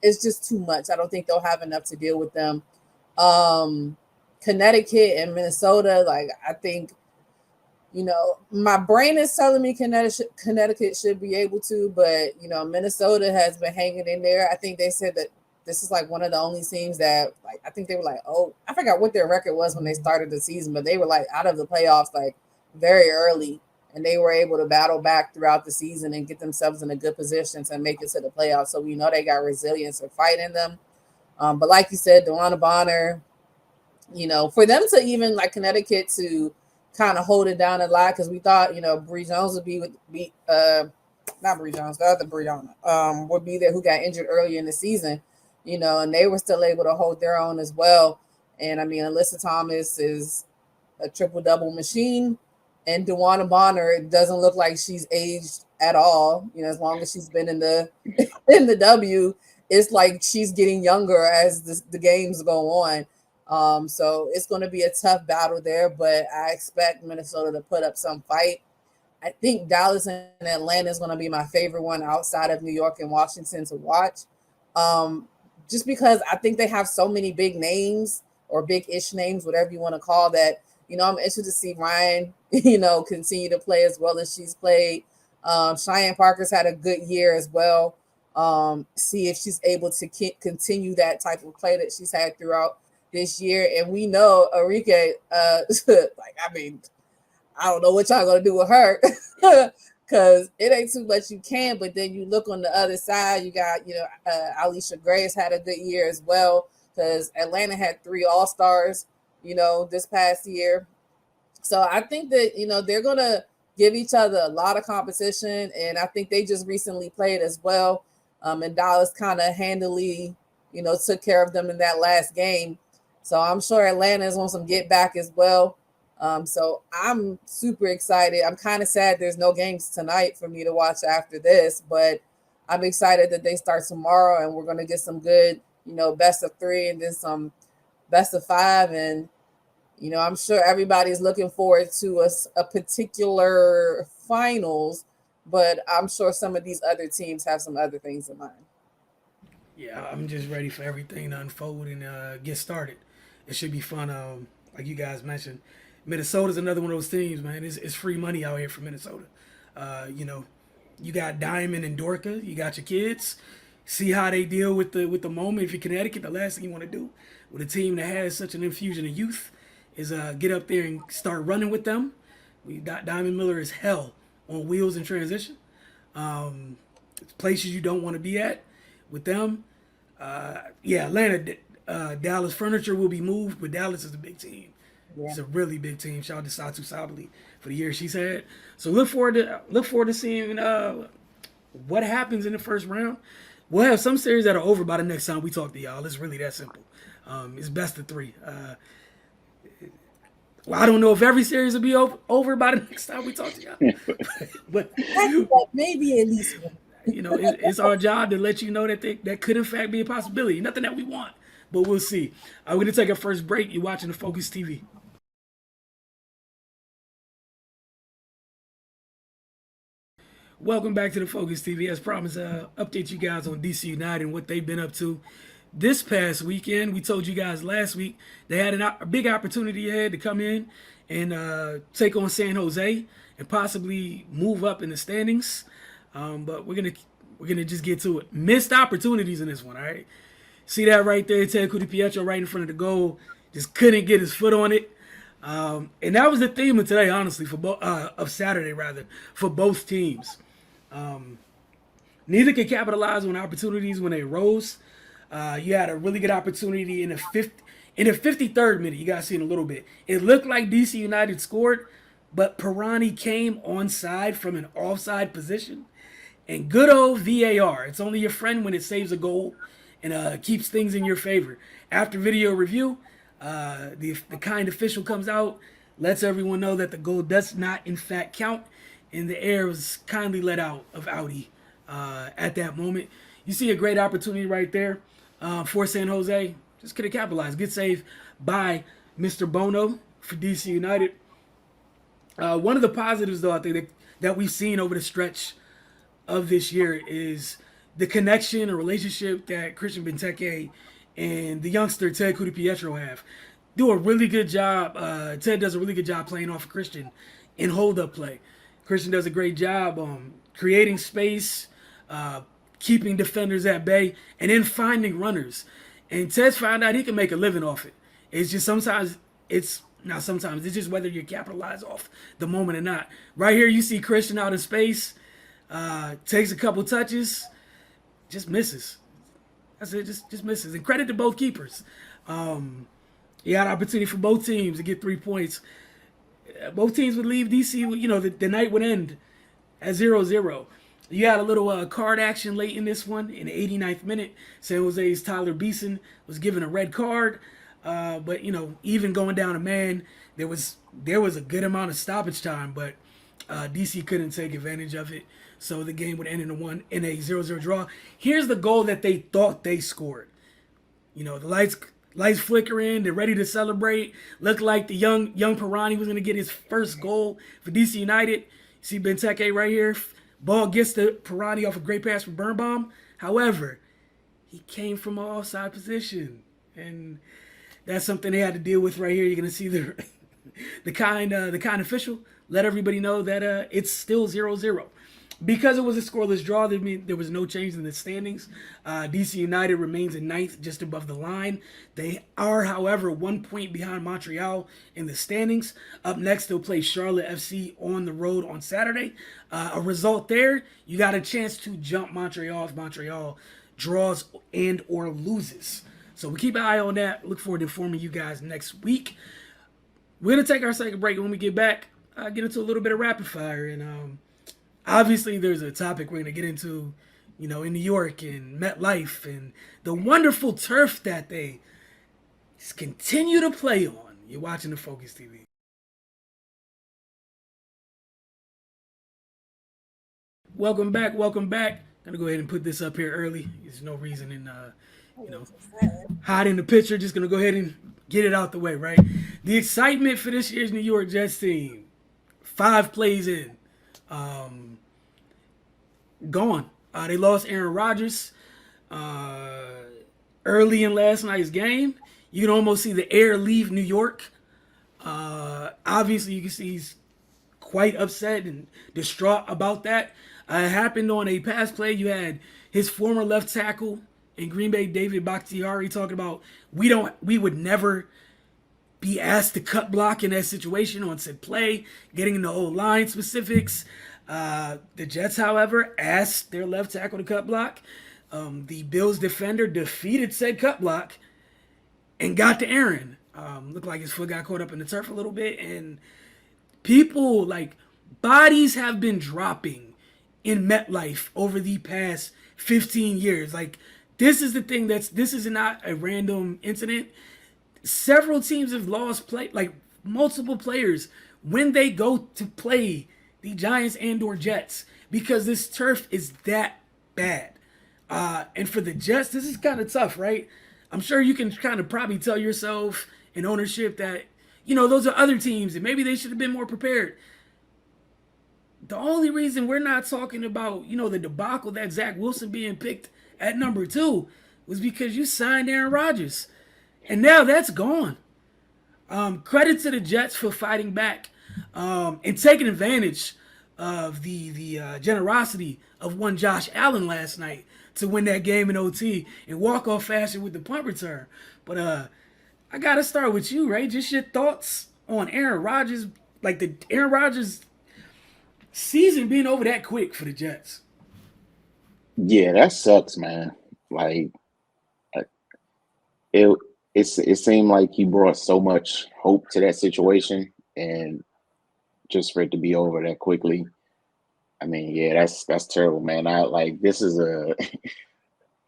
it's just too much. I don't think they'll have enough to deal with them. Connecticut and Minnesota, like I think, my brain is telling me Connecticut should be able to, but Minnesota has been hanging in there. I think they said that this is like one of the only teams that like I think they were like, oh, I forgot what their record was when they started the season, but they were like out of the playoffs like very early, and they were able to battle back throughout the season and get themselves in a good position to make it to the playoffs. So we know they got resilience and fight in them. But like you said, Dewana Bonner, for them to even like Connecticut to kind of hold it down a lot, because we thought, Bree Jones would be not Bree Jones, the other Brianna, would be there, who got injured earlier in the season, and they were still able to hold their own as well. And I mean, Alyssa Thomas is a triple double machine, and Dewana Bonner, it doesn't look like she's aged at all. As long as she's been in the in the W, it's like she's getting younger as the games go on. So it's going to be a tough battle there, but I expect Minnesota to put up some fight. I think Dallas and Atlanta is going to be my favorite one outside of New York and Washington to watch. Just because I think they have so many big names or big-ish names, whatever you want to call that. I'm interested to see Ryan, continue to play as well as she's played. Cheyenne Parker's had a good year as well. See if she's able to continue that type of play that she's had throughout this year. And we know Arike, I don't know what y'all gonna do with her because it ain't too much you can. But then you look on the other side, you got Alicia Grace had a good year as well, because Atlanta had 3 All-Stars, this past year. So I think that they're gonna give each other a lot of competition, and I think they just recently played as well. And Dallas kind of handily, took care of them in that last game. So I'm sure Atlanta is on some get back as well. So I'm super excited. I'm kind of sad there's no games tonight for me to watch after this, but I'm excited that they start tomorrow, and we're going to get some good, best of 3 and then some best of 5. And, I'm sure everybody's looking forward to a particular finals, but I'm sure some of these other teams have some other things in mind. Yeah, I'm just ready for everything to unfold and get started. It should be fun. Like you guys mentioned, Minnesota's another one of those teams, man. It's free money out here for Minnesota. You got Diamond and Dorka. You got your kids. see how they deal with the moment. If you're Connecticut, the last thing you want to do with a team that has such an infusion of youth is get up there and start running with them. Diamond Miller is hell on wheels in transition. It's places you don't want to be at with them. Atlanta, Dallas furniture will be moved, but Dallas is a big team. Yeah. It's a really big team. Shout out to Satu Sabali for the year she's had. So look forward to seeing what happens in the first round. We'll have some series that are over by the next time we talk to y'all. It's really that simple. It's best of 3. Well, I don't know if every series will be over by the next time we talk to y'all, but maybe at least one. It's our job to let you know that that could in fact be a possibility. Nothing that we want, but we'll see. We're going to take our first break. You're watching the Focus TV. Welcome back to the Focus TV. As promised, update you guys on DC United and what they've been up to this past weekend. We told you guys last week they had a big opportunity ahead to come in and take on San Jose and possibly move up in the standings. But we're gonna just get to it. Missed opportunities in this one. All right, see that right there, Ted Pietro right in front of the goal, just couldn't get his foot on it. And that was the theme of today, honestly, of Saturday rather, for both teams. Neither could capitalize on opportunities when they rose. You had a really good opportunity in the 53rd minute. You guys see in a little bit. It looked like DC United scored, but Pirani came onside from an offside position. And good old VAR. It's only your friend when it saves a goal and keeps things in your favor. After video review, the kind official comes out, lets everyone know that the goal does not in fact count, and the air was kindly let out of Audi at that moment. You see a great opportunity right there for San Jose. Just could have capitalized. Good save by Mr. Bono for DC United. One of the positives, though, I think that we've seen over the stretch of this year is the connection or relationship that Christian Benteke and the youngster Ted Pietro have. Do a really good job. Ted does a really good job playing off of Christian in hold-up play. Christian does a great job creating space, keeping defenders at bay, and then finding runners. And Ted's found out he can make a living off it. It's just it's just whether you capitalize off the moment or not. Right here, you see Christian out in space, takes a couple touches, just misses. That's it, just misses. And credit to both keepers. You had an opportunity for both teams to get 3 points. Both teams would leave DC, the night would end at 0-0. You had a little card action late in this one in the 89th minute. San Jose's Tyler Beeson was given a red card. But even going down a man, there was a good amount of stoppage time, but DC couldn't take advantage of it. So the game would end in a 0-0 draw. Here's the goal that they thought they scored. The lights flicker in, they're ready to celebrate. Looked like the young Pirani was going to get his first goal for DC United. You see Benteke right here. Ball gets to Pirani off a great pass from Birnbaum. However, he came from an offside position. And that's something they had to deal with right here. You're going to see the kind official let everybody know that it's still 0-0. Because it was a scoreless draw, there was no change in the standings. DC United remains in 9th, just above the line. They are, however, 1 point behind Montreal in the standings. Up next, they'll play Charlotte FC on the road on Saturday. A result there, you got a chance to jump Montreal if Montreal draws and or loses. So we keep an eye on that. Look forward to informing you guys next week. We're going to take our second break. When we get back, get into a little bit of rapid fire. And obviously, there's a topic we're going to get into, in New York and MetLife and the wonderful turf that they just continue to play on. You're watching the Focus TV. Welcome back. Going to go ahead and put this up here early. There's no reason in hiding the picture. Just going to go ahead and get it out the way, right? The excitement for this year's New York Jets team, 5 plays in, gone. They lost Aaron Rodgers early in last night's game. You can almost see the air leave New York. Obviously, you can see he's quite upset and distraught about that. It happened on a pass play. You had his former left tackle in Green Bay, David Bakhtiari, talking about we would never be asked to cut block in that situation on said play, getting into O-line specifics. The Jets, however, asked their left tackle to cut block. The Bills defender defeated said cut block and got to Aaron. Looked like his foot got caught up in the turf a little bit. And people, like, bodies have been dropping in MetLife over the past 15 years. Like, this is the thing this is not a random incident. Several teams have lost multiple players when they go to play the Giants and or Jets because this turf is that bad. And for the Jets, this is kind of tough, right? I'm sure you can kind of probably tell yourself in ownership that, those are other teams and maybe they should have been more prepared. The only reason we're not talking about, the debacle that Zach Wilson being picked at number 2 was because you signed Aaron Rodgers. And now that's gone. Credit to the Jets for fighting back and taking advantage of the generosity of one Josh Allen last night to win that game in OT and walk-off fashion with the punt return. But I got to start with you, Ray. Just your thoughts on Aaron Rodgers, like the Aaron Rodgers season being over that quick for the Jets. Yeah, that sucks, man. Like, it seemed like he brought so much hope to that situation, and just for it to be over that quickly. I mean, yeah, that's terrible, man. This is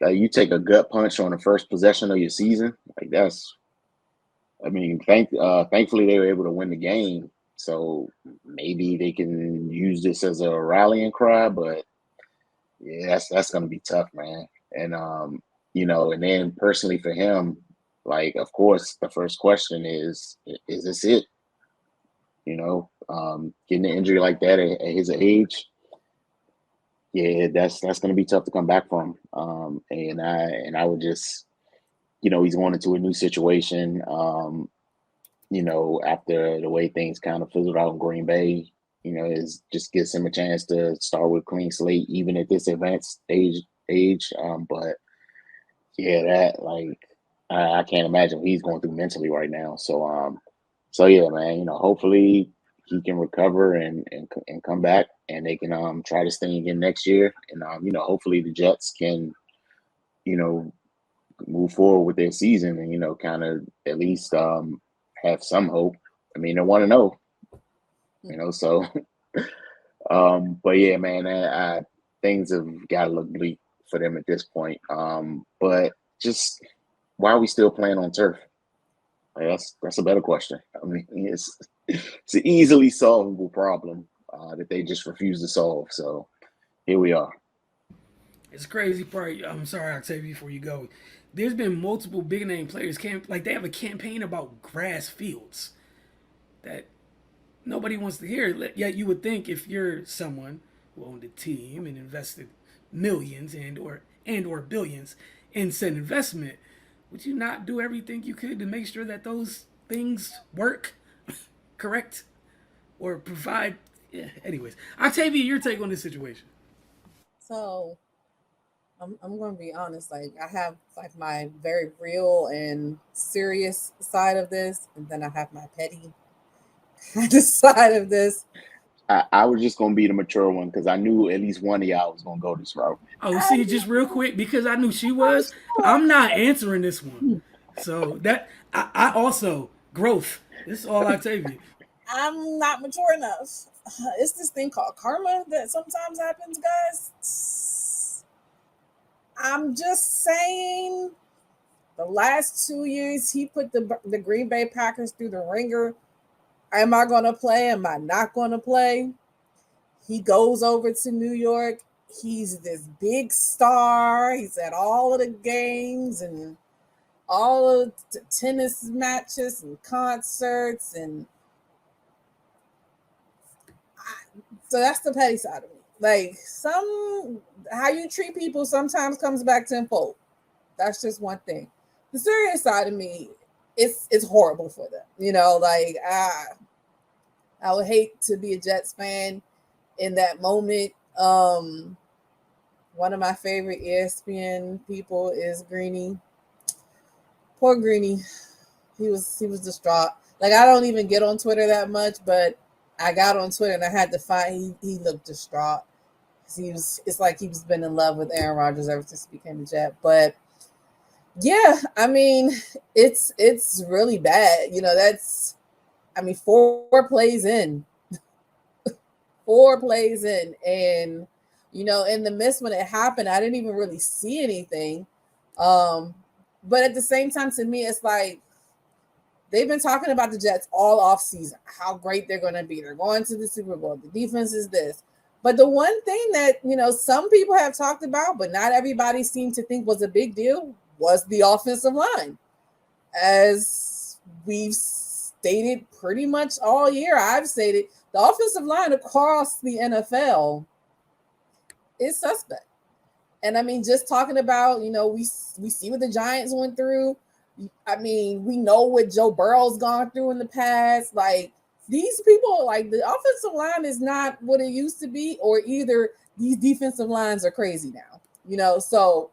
you take a gut punch on the first possession of your season. Like thankfully they were able to win the game, so maybe they can use this as a rallying cry. But yeah, that's gonna be tough, man. And and then personally for him, like, of course, the first question is this it? Getting an injury like that at his age, yeah, that's going to be tough to come back from. And I would just, he's going into a new situation. After the way things kind of fizzled out in Green Bay, is just gives him a chance to start with a clean slate, even at this advanced age. But yeah, that I can't imagine what he's going through mentally right now. So yeah, man, hopefully he can recover and come back, and they can try this thing again next year. And hopefully the Jets can, move forward with their season and kind of at least have some hope. I mean, they want to know, so but yeah, man, things have got to look bleak for them at this point. But just why are we still playing on turf? That's a better question. I mean, it's an easily solvable problem that they just refuse to solve. So here we are. It's a crazy part. I'm sorry, Octavia, before you go. There's been multiple big name players they have a campaign about grass fields that nobody wants to hear. Yet you would think if you're someone who owned a team and invested millions and or billions in said investment, would you not do everything you could to make sure that those things work correct or provide? Yeah. Anyways, Octavia, your take on this situation. So I'm going to be honest. Like, I have like my very real and serious side of this, and then I have my petty kind of side of this. I was just going to be the mature one because I knew at least one of y'all was going to go this route. Oh, see, just real quick, because I knew she was, I'm not answering this one. So that I also growth. This is all Octavia. I'm not mature enough. It's this thing called karma that sometimes happens, guys. I'm just saying, the last 2 years he put the Green Bay Packers through the ringer. Am I going to play? Am I not going to play? He goes over to New York. He's this big star. He's at all of the games and all of the tennis matches and concerts. And so that's the petty side of me. Like, how you treat people sometimes comes back tenfold. That's just one thing. The serious side of me, it's horrible for them. I would hate to be a Jets fan in that moment. one of my favorite ESPN people is Greeny. Poor Greeny. He was distraught. Like, I don't even get on Twitter that much, but I got on Twitter and I had to find he looked distraught. It's like he's been in love with Aaron Rodgers ever since he became a Jet. But yeah, I mean, it's really bad. Four plays in. 4 plays in. And in the midst when it happened, I didn't even really see anything. But at the same time, to me, it's like they've been talking about the Jets all off season, how great they're going to be. They're going to the Super Bowl. The defense is this. But the one thing that, some people have talked about, but not everybody seemed to think was a big deal, was the offensive line. As we've stated pretty much all year, I've stated the offensive line across the NFL is suspect. And I mean, just talking about, we see what the Giants went through. I mean, we know what Joe Burrow's gone through in the past. Like, these people, like, the offensive line is not what it used to be, or either these defensive lines are crazy now, So,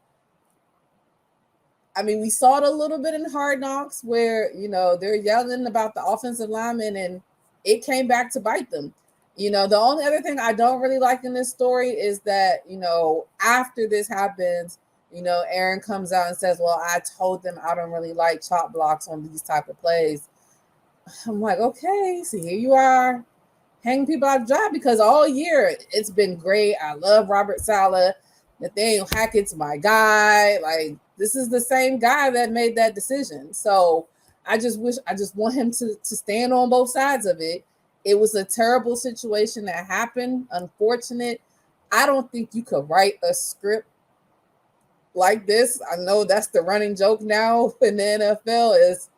I mean, we saw it a little bit in Hard Knocks where, they're yelling about the offensive linemen and it came back to bite them. The only other thing I don't really like in this story is that, after this happens, Aaron comes out and says, well, I told them I don't really like chop blocks on these type of plays. I'm like, okay, so here you are hanging people out of job, because all year it's been great. I love Robert Saleh. Nathaniel Hackett's my guy. Like, this is the same guy that made that decision. So I just want him to stand on both sides of it. It was a terrible situation that happened. Unfortunate. I don't think you could write a script like this. I know that's the running joke now in the NFL is,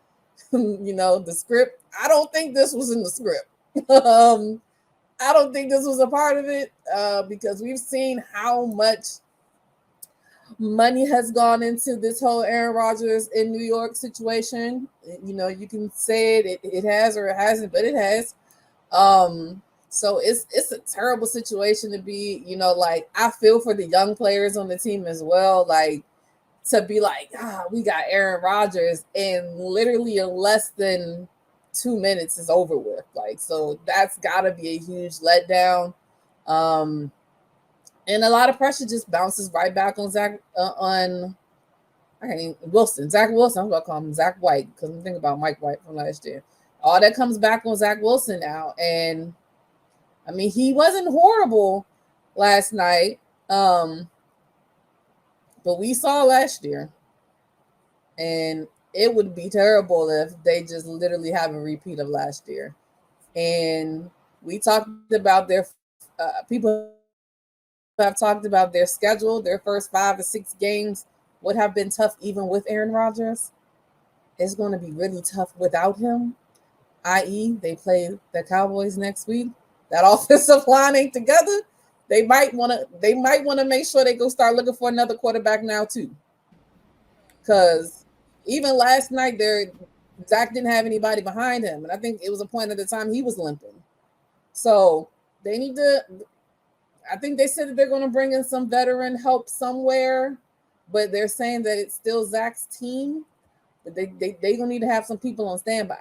the script. I don't think this was in the script. I don't think this was a part of it because we've seen how much money has gone into this whole Aaron Rodgers in New York situation. You can say it has or it hasn't, but it has. So it's a terrible situation to be, like, I feel for the young players on the team as well. Like, to be like, we got Aaron Rodgers, and literally in less than 2 minutes is over with. Like, so that's gotta be a huge letdown. And a lot of pressure just bounces right back on Wilson. Zach Wilson. I'm gonna call him Zach White because I'm thinking about Mike White from last year. All that comes back on Zach Wilson now. And I mean, he wasn't horrible last night. But we saw last year. And it would be terrible if they just literally have a repeat of last year. And we talked about their people have talked about their schedule. Their first 5 or 6 games would have been tough even with Aaron Rodgers. It's going to be really tough without him. I.e., they play the Cowboys next week. That offensive line ain't together. They might want to make sure they go start looking for another quarterback now too. Because even last night, Zach didn't have anybody behind him, and I think it was a point at the time he was limping. So they need to. I think they said that they're going to bring in some veteran help somewhere, but they're saying that it's still Zach's team. But they're going to need to have some people on standby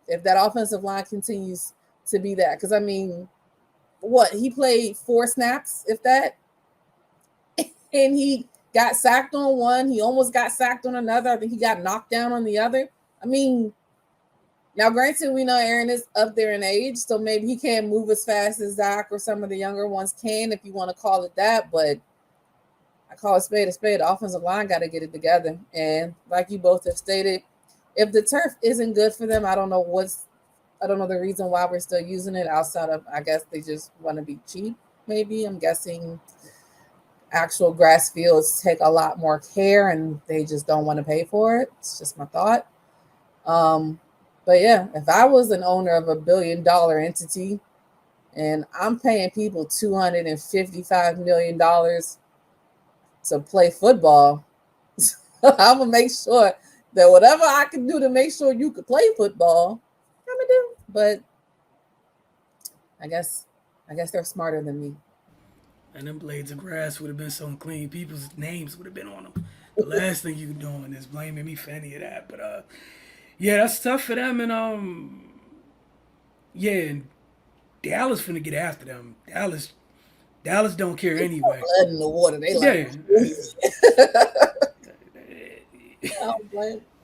if that offensive line continues to be that. Because, I mean, he played 4 snaps, if that, and he got sacked on one. He almost got sacked on another. I think he got knocked down on the other. I mean, now granted, we know Aaron is up there in age, so maybe he can't move as fast as Zach or some of the younger ones can, if you want to call it that. But I call it spade a spade. The offensive line got to get it together. And like you both have stated, if the turf isn't good for them, I don't know the reason why we're still using it outside of, I guess they just want to be cheap. Maybe I'm guessing actual grass fields take a lot more care and they just don't want to pay for it. It's just my thought. But yeah, if I was an owner of $1 billion entity and I'm paying people $255 million to play football, I'm gonna make sure that whatever I can do to make sure you could play football, I'm gonna do. But I guess they're smarter than me. And them blades of grass would have been so clean, people's names would have been on them. The last thing you doing is blaming me for any of that. But yeah, that's tough for them. And yeah, and Dallas finna get after them. Dallas don't care anyway. Blood in the water. They like, yeah.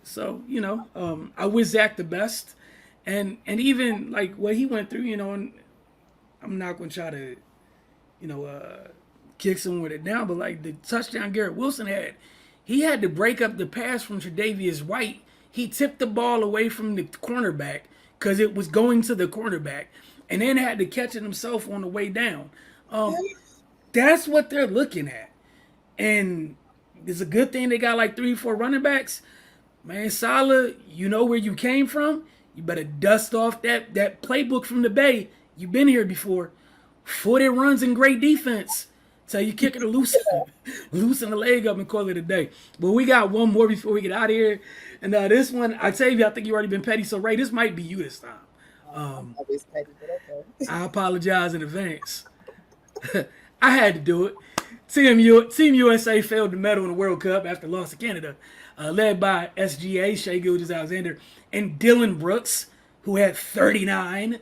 So I wish Zach the best, and even like what he went through, and I'm not gonna try to, kick someone with it down, but like the touchdown Garrett Wilson had, he had to break up the pass from Tre'Davious White. He tipped the ball away from the cornerback because it was going to the cornerback, and then had to catch it himself on the way down. That's what they're looking at, and it's a good thing they got like 3-4 running backs. Man, Salah, you know where you came from. You better dust off that playbook from the Bay. You've been here before. Footed runs and great defense. So you kick it or loosen the leg up and call it a day. But we got one more before we get out of here. And this one, Octavia, I think you already been petty. So Ray, this might be you this time. I'm always petty, but okay. I apologize in advance. I had to do it. Team USA failed to medal in the World Cup after loss to Canada, led by SGA, Shai Gilgeous-Alexander, and Dylan Brooks, who had 39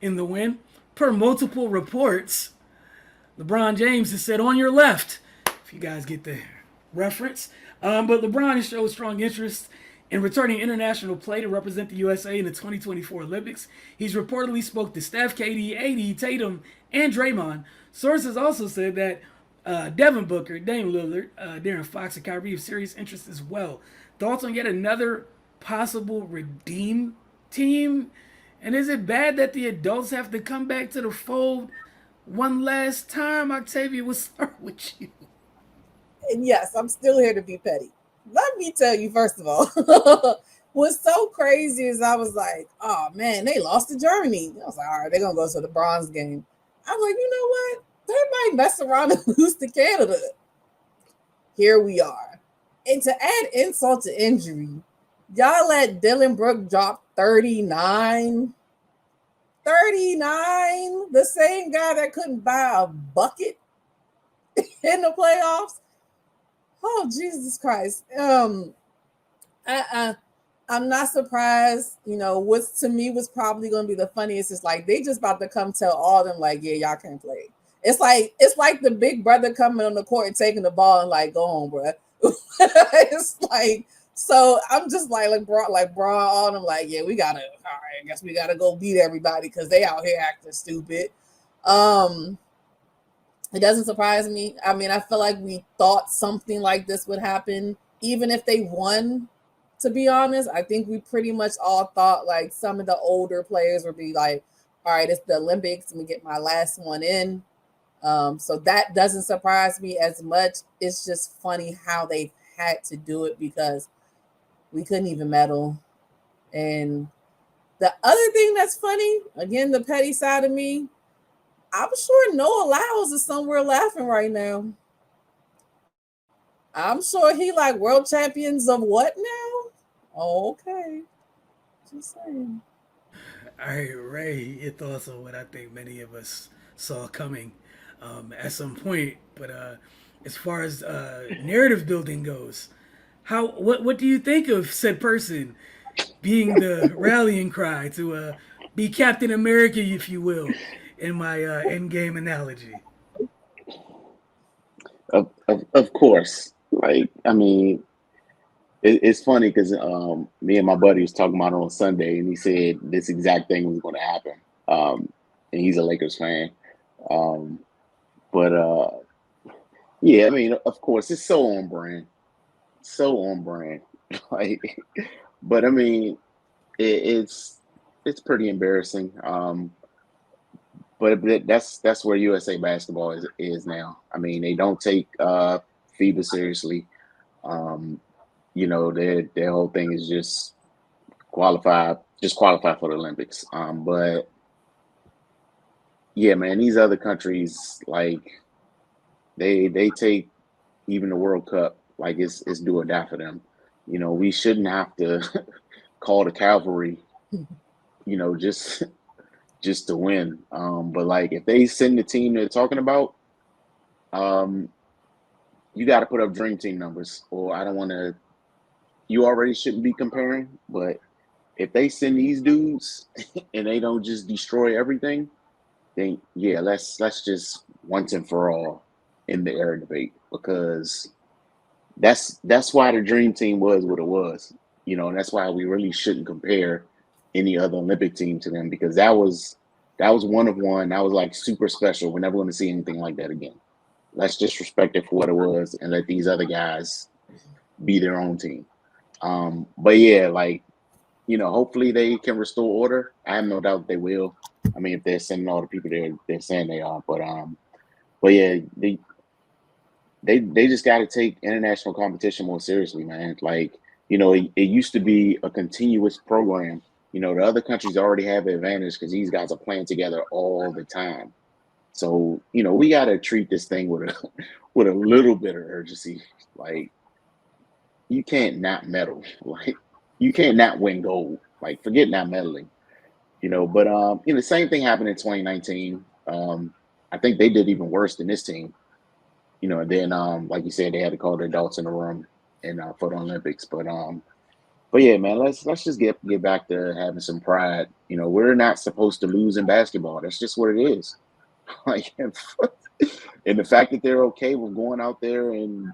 in the win. Per multiple reports, LeBron James has said on your left, if you guys get the reference. But LeBron has showed strong interest in returning international play to represent the USA in the 2024 Olympics. He's reportedly spoke to Steph, KD, AD, Tatum, and Draymond. Sources also said that Devin Booker, Dame Lillard, Darren Fox, and Kyrie have serious interest as well. Thoughts on yet another possible redeem team? And is it bad that the adults have to come back to the fold one last time? Octavia, we'll start with you. And yes, I'm still here to be petty. Let me tell you, first of all, what's so crazy is I was like, oh man, they lost to Germany. I was like, all right, they're going to go to the bronze game. I was like, you know what? They might mess around and lose to Canada. Here we are. And to add insult to injury, y'all let Dylan Brooks drop 39. 39? The same guy that couldn't buy a bucket in the playoffs? Oh, Jesus Christ. I'm not surprised. What's to me was probably going to be the funniest is like they just about to come tell all them like, yeah, y'all can't play. It's like the big brother coming on the court and taking the ball and like, go home, bro. It's like, so I'm just like bro, all them like, yeah, we gotta. All right, I guess we gotta go beat everybody because they out here acting stupid. It doesn't surprise me. I mean, I feel like we thought something like this would happen, even if they won. To be honest, I think we pretty much all thought like some of the older players would be like, all right, it's the Olympics. Let me get my last one in. So that doesn't surprise me as much. It's just funny how they had to do it because we couldn't even medal. And the other thing that's funny, again, the petty side of me, I'm sure Noah Lyles is somewhere laughing right now. I'm sure he like world champions of what now? Oh, okay. Just saying. All right, Ray, your thoughts on what I think many of us saw coming at some point. But as far as narrative building goes, what do you think of said person being the rallying cry to be Captain America, if you will, in my end game analogy? Of course. Like, I mean, it's funny because me and my buddy was talking about it on Sunday, and he said this exact thing was going to happen. And he's a Lakers fan. But yeah, I mean, of course, it's so on brand. So on brand. Like, but I mean, it's pretty embarrassing. But that's where USA basketball is now. I mean, they don't take FIBA seriously. Their whole thing is just qualify for the Olympics. But yeah, man, these other countries, like they take even the World Cup like it's do or die for them. We shouldn't have to call the cavalry, just to win. But like if they send the team they're talking about, You got to put up dream team numbers, or I don't want to. You already shouldn't be comparing, but if they send these dudes and they don't just destroy everything, then yeah, let's just once and for all end the air debate, because that's why the dream team was what it was, and that's why we really shouldn't compare any other Olympic team to them, because that was one of one. That was like super special. We're never going to see anything like that again. Let's just respect it for what it was and let these other guys be their own team. But yeah, like, hopefully they can restore order. I have no doubt they will. I mean, if they're sending all the people they're saying they are, but yeah, they just got to take international competition more seriously, man. Like, it used to be a continuous program. The other countries already have the advantage because these guys are playing together all the time. So, we got to treat this thing with a with a little bit of urgency. Like, you can't not medal. Like, you can't not win gold. Like, forget not medaling. But the same thing happened in 2019. I think they did even worse than this team. And then like you said, they had to call the adults in the room and for the Olympics. But yeah, man, let's just get back to having some pride. We're not supposed to lose in basketball. That's just what it is. Like, and the fact that they're okay with going out there and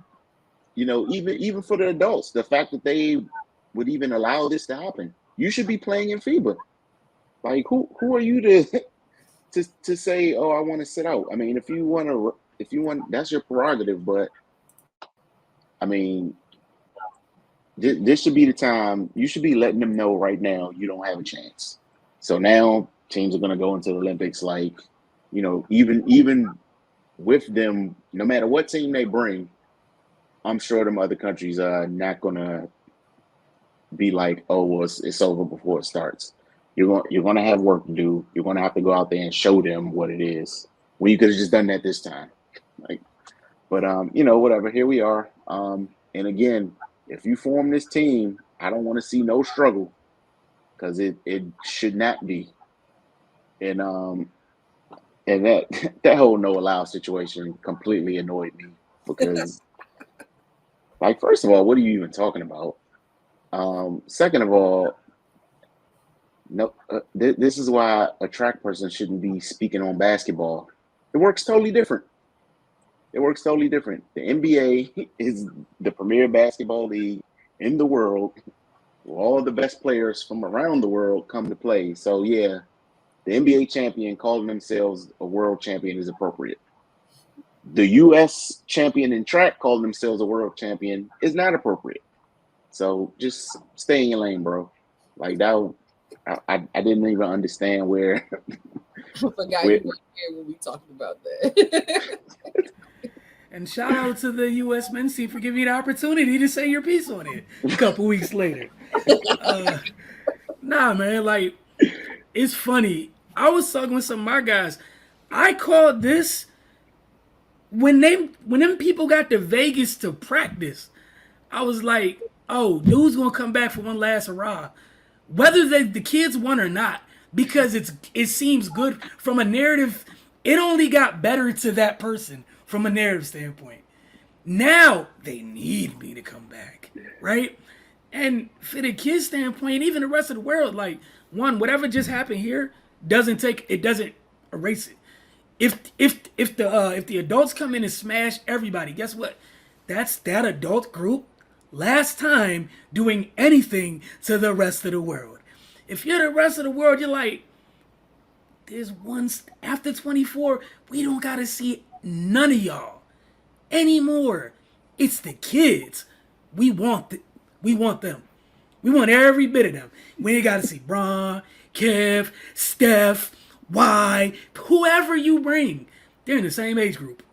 even for the adults, the fact that they would even allow this to happen. You should be playing in FIBA. Like, who are you to say, oh, I want to sit out? I mean, if you want, that's your prerogative. But I mean, this should be the time. You should be letting them know right now you don't have a chance. So now teams are going to go into the Olympics like, even with them, no matter what team they bring, I'm sure them other countries are not going to be like, oh, well, it's over before it starts. You're going to have work to do. You're going to have to go out there and show them what it is. Well, you could have just done that this time. Like, but whatever. Here we are. And again, if you form this team, I don't want to see no struggle, because it should not be. And that whole no allow situation completely annoyed me, because like, first of all, what are you even talking about? Second of all, no, this is why a track person shouldn't be speaking on basketball. It works totally different. It works totally different. The NBA is the premier basketball league in the world, where all the best players from around the world come to play. So yeah, the NBA champion calling themselves a world champion is appropriate. The U.S. champion in track calling themselves a world champion is not appropriate. So just stay in your lane, bro. Like, that, I didn't even understand where. I forgot you weren't here when we talking about that. And shout out to the U.S. men's team for giving you the opportunity to say your piece on it a couple weeks later. Nah, man, like, it's funny. I was talking with some of my guys. I called this when them people got to Vegas to practice. I was like, oh, dude's gonna come back for one last hurrah, whether the kids won or not, because it seems good from a narrative. It only got better to that person from a narrative standpoint. Now they need me to come back, right? And for the kids' standpoint, even the rest of the world, like, whatever just happened here doesn't erase it. If the adults come in and smash everybody, guess what? That's that adult group last time doing anything to the rest of the world. If you're the rest of the world, you're like, there's one after 24, we don't gotta see none of y'all anymore. It's the kids. We want them. We want every bit of them. We ain't gotta see Bron, Kev, Steph, Y, whoever you bring. They're in the same age group.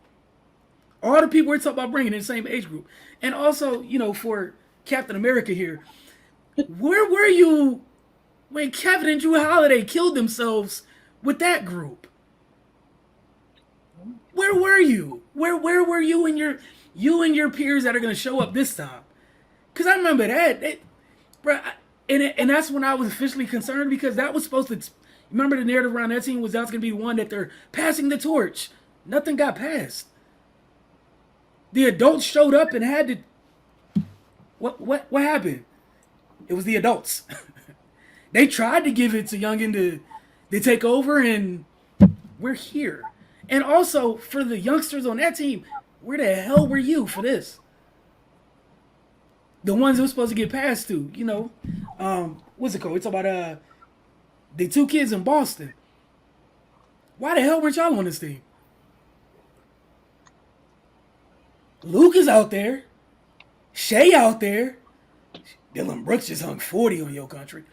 All the people we're talking about bringing in the same age group. And also, for Captain America here, where were you when Kevin and Drew Holiday killed themselves with that group? Where were you? Where were you and your peers that are gonna show up this time? Cause I remember that, bro, and that's when I was officially concerned, because that was supposed to. Remember, the narrative around that team was that's gonna be one that they're passing the torch. Nothing got passed. The adults showed up and had to. What happened? It was the adults. They tried to give it to Youngin to take over, and we're here. And also for the youngsters on that team, where the hell were you for this? The ones who were supposed to get passed to, what's it called? It's about the two kids in Boston. Why the hell weren't y'all on this team? Luke is out there. Shea out there. Dylan Brooks just hung 40 on your country.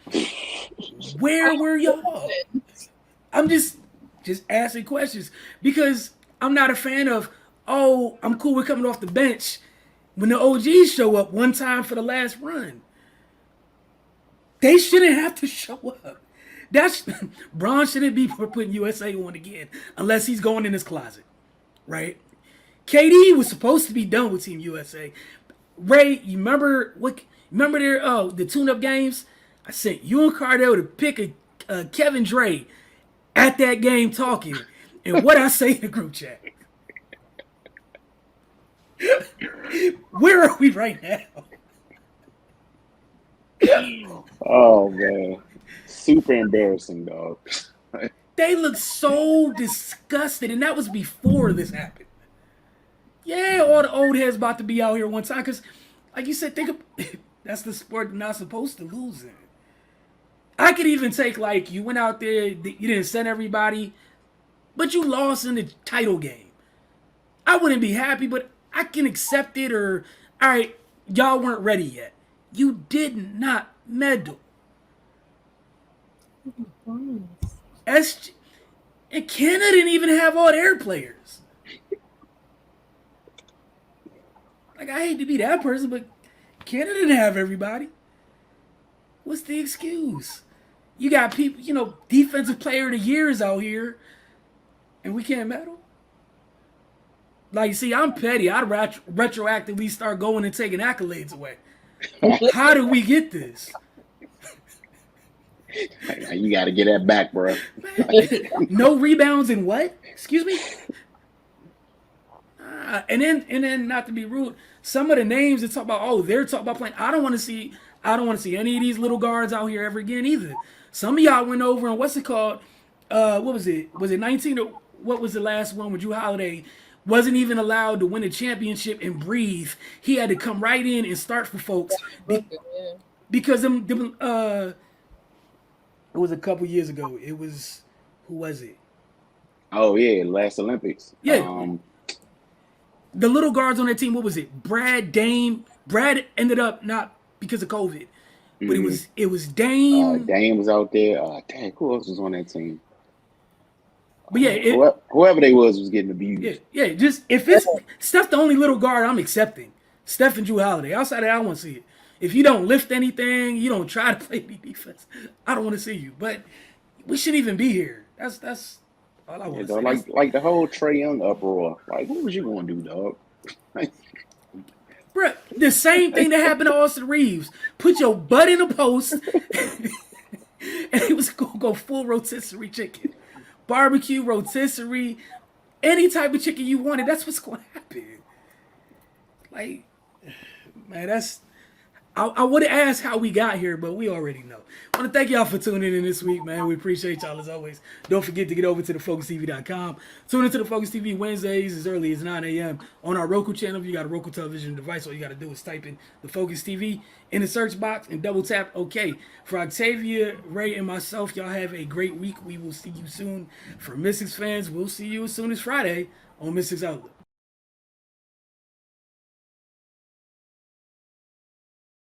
Where were y'all? I'm just asking questions because I'm not a fan of, I'm cool with coming off the bench when the OGs show up one time for the last run. They shouldn't have to show up. Bron shouldn't be putting USA on again unless he's going in his closet, right? KD was supposed to be done with Team USA. Ray, you remember the tune-up games? I sent you and Cardell to pick a Kevin Dre at that game talking, and what I say in the group chat. Where are we right now? Oh man, super embarrassing, dog. They look so disgusted, and that was before this happened. Yeah, all the old heads about to be out here one time because, like you said, that's the sport you're not supposed to lose in. I could even take, like, you went out there, you didn't send everybody, but you lost in the title game. I wouldn't be happy, but I can accept it, or, all right, y'all weren't ready yet. You did not medal. And Canada didn't even have all their players. Like, I hate to be that person, but Canada didn't have everybody. What's the excuse? You got people, defensive player of the year is out here, and we can't medal? Like, see, I'm petty. I'd retroactively start going and taking accolades away. How did we get this? You got to get that back, bro. No rebounds and what? Excuse me? And then, not to be rude, some of the names that talk about, they're talking about playing. I don't want to see any of these little guards out here ever again either. Some of y'all went over and what's it called? What was it? Was it 19 or what was the last one with Drew Holiday? Wasn't even allowed to win a championship and breathe. He had to come right in and start for folks because it was a couple years ago. It was, who was it? Oh yeah, last Olympics. Yeah. The little guards on that team, what was it? Brad ended up not because of COVID, but it was Dame. Dame was out there. Dang, who else was on that team? But yeah, whoever they was getting abused. Yeah. Just if it's Steph, the only little guard I'm accepting. Steph and Drew Holiday. Outside of that, I want to see it. If you don't lift anything, you don't try to play any defense, I don't want to see you. But we shouldn't even be here. That's all I want to say. Like the whole Trae Young uproar. Like, what was you going to do, dog? Bruh, the same thing that happened to Austin Reeves. Put your butt in a post, and he was going to go full rotisserie chicken. Barbecue, rotisserie, any type of chicken you wanted. That's what's going to happen. Like, man, I would have asked how we got here, but we already know. I want to thank y'all for tuning in this week, man. We appreciate y'all as always. Don't forget to get over to thefocustv.com. Tune into the Focus TV Wednesdays as early as 9 a.m. on our Roku channel. If you got a Roku television device, all you got to do is type in the Focus TV in the search box and double tap OK. For Octavia, Ray, and myself, y'all have a great week. We will see you soon. For Mystics fans, we'll see you as soon as Friday on Mystics Outlook.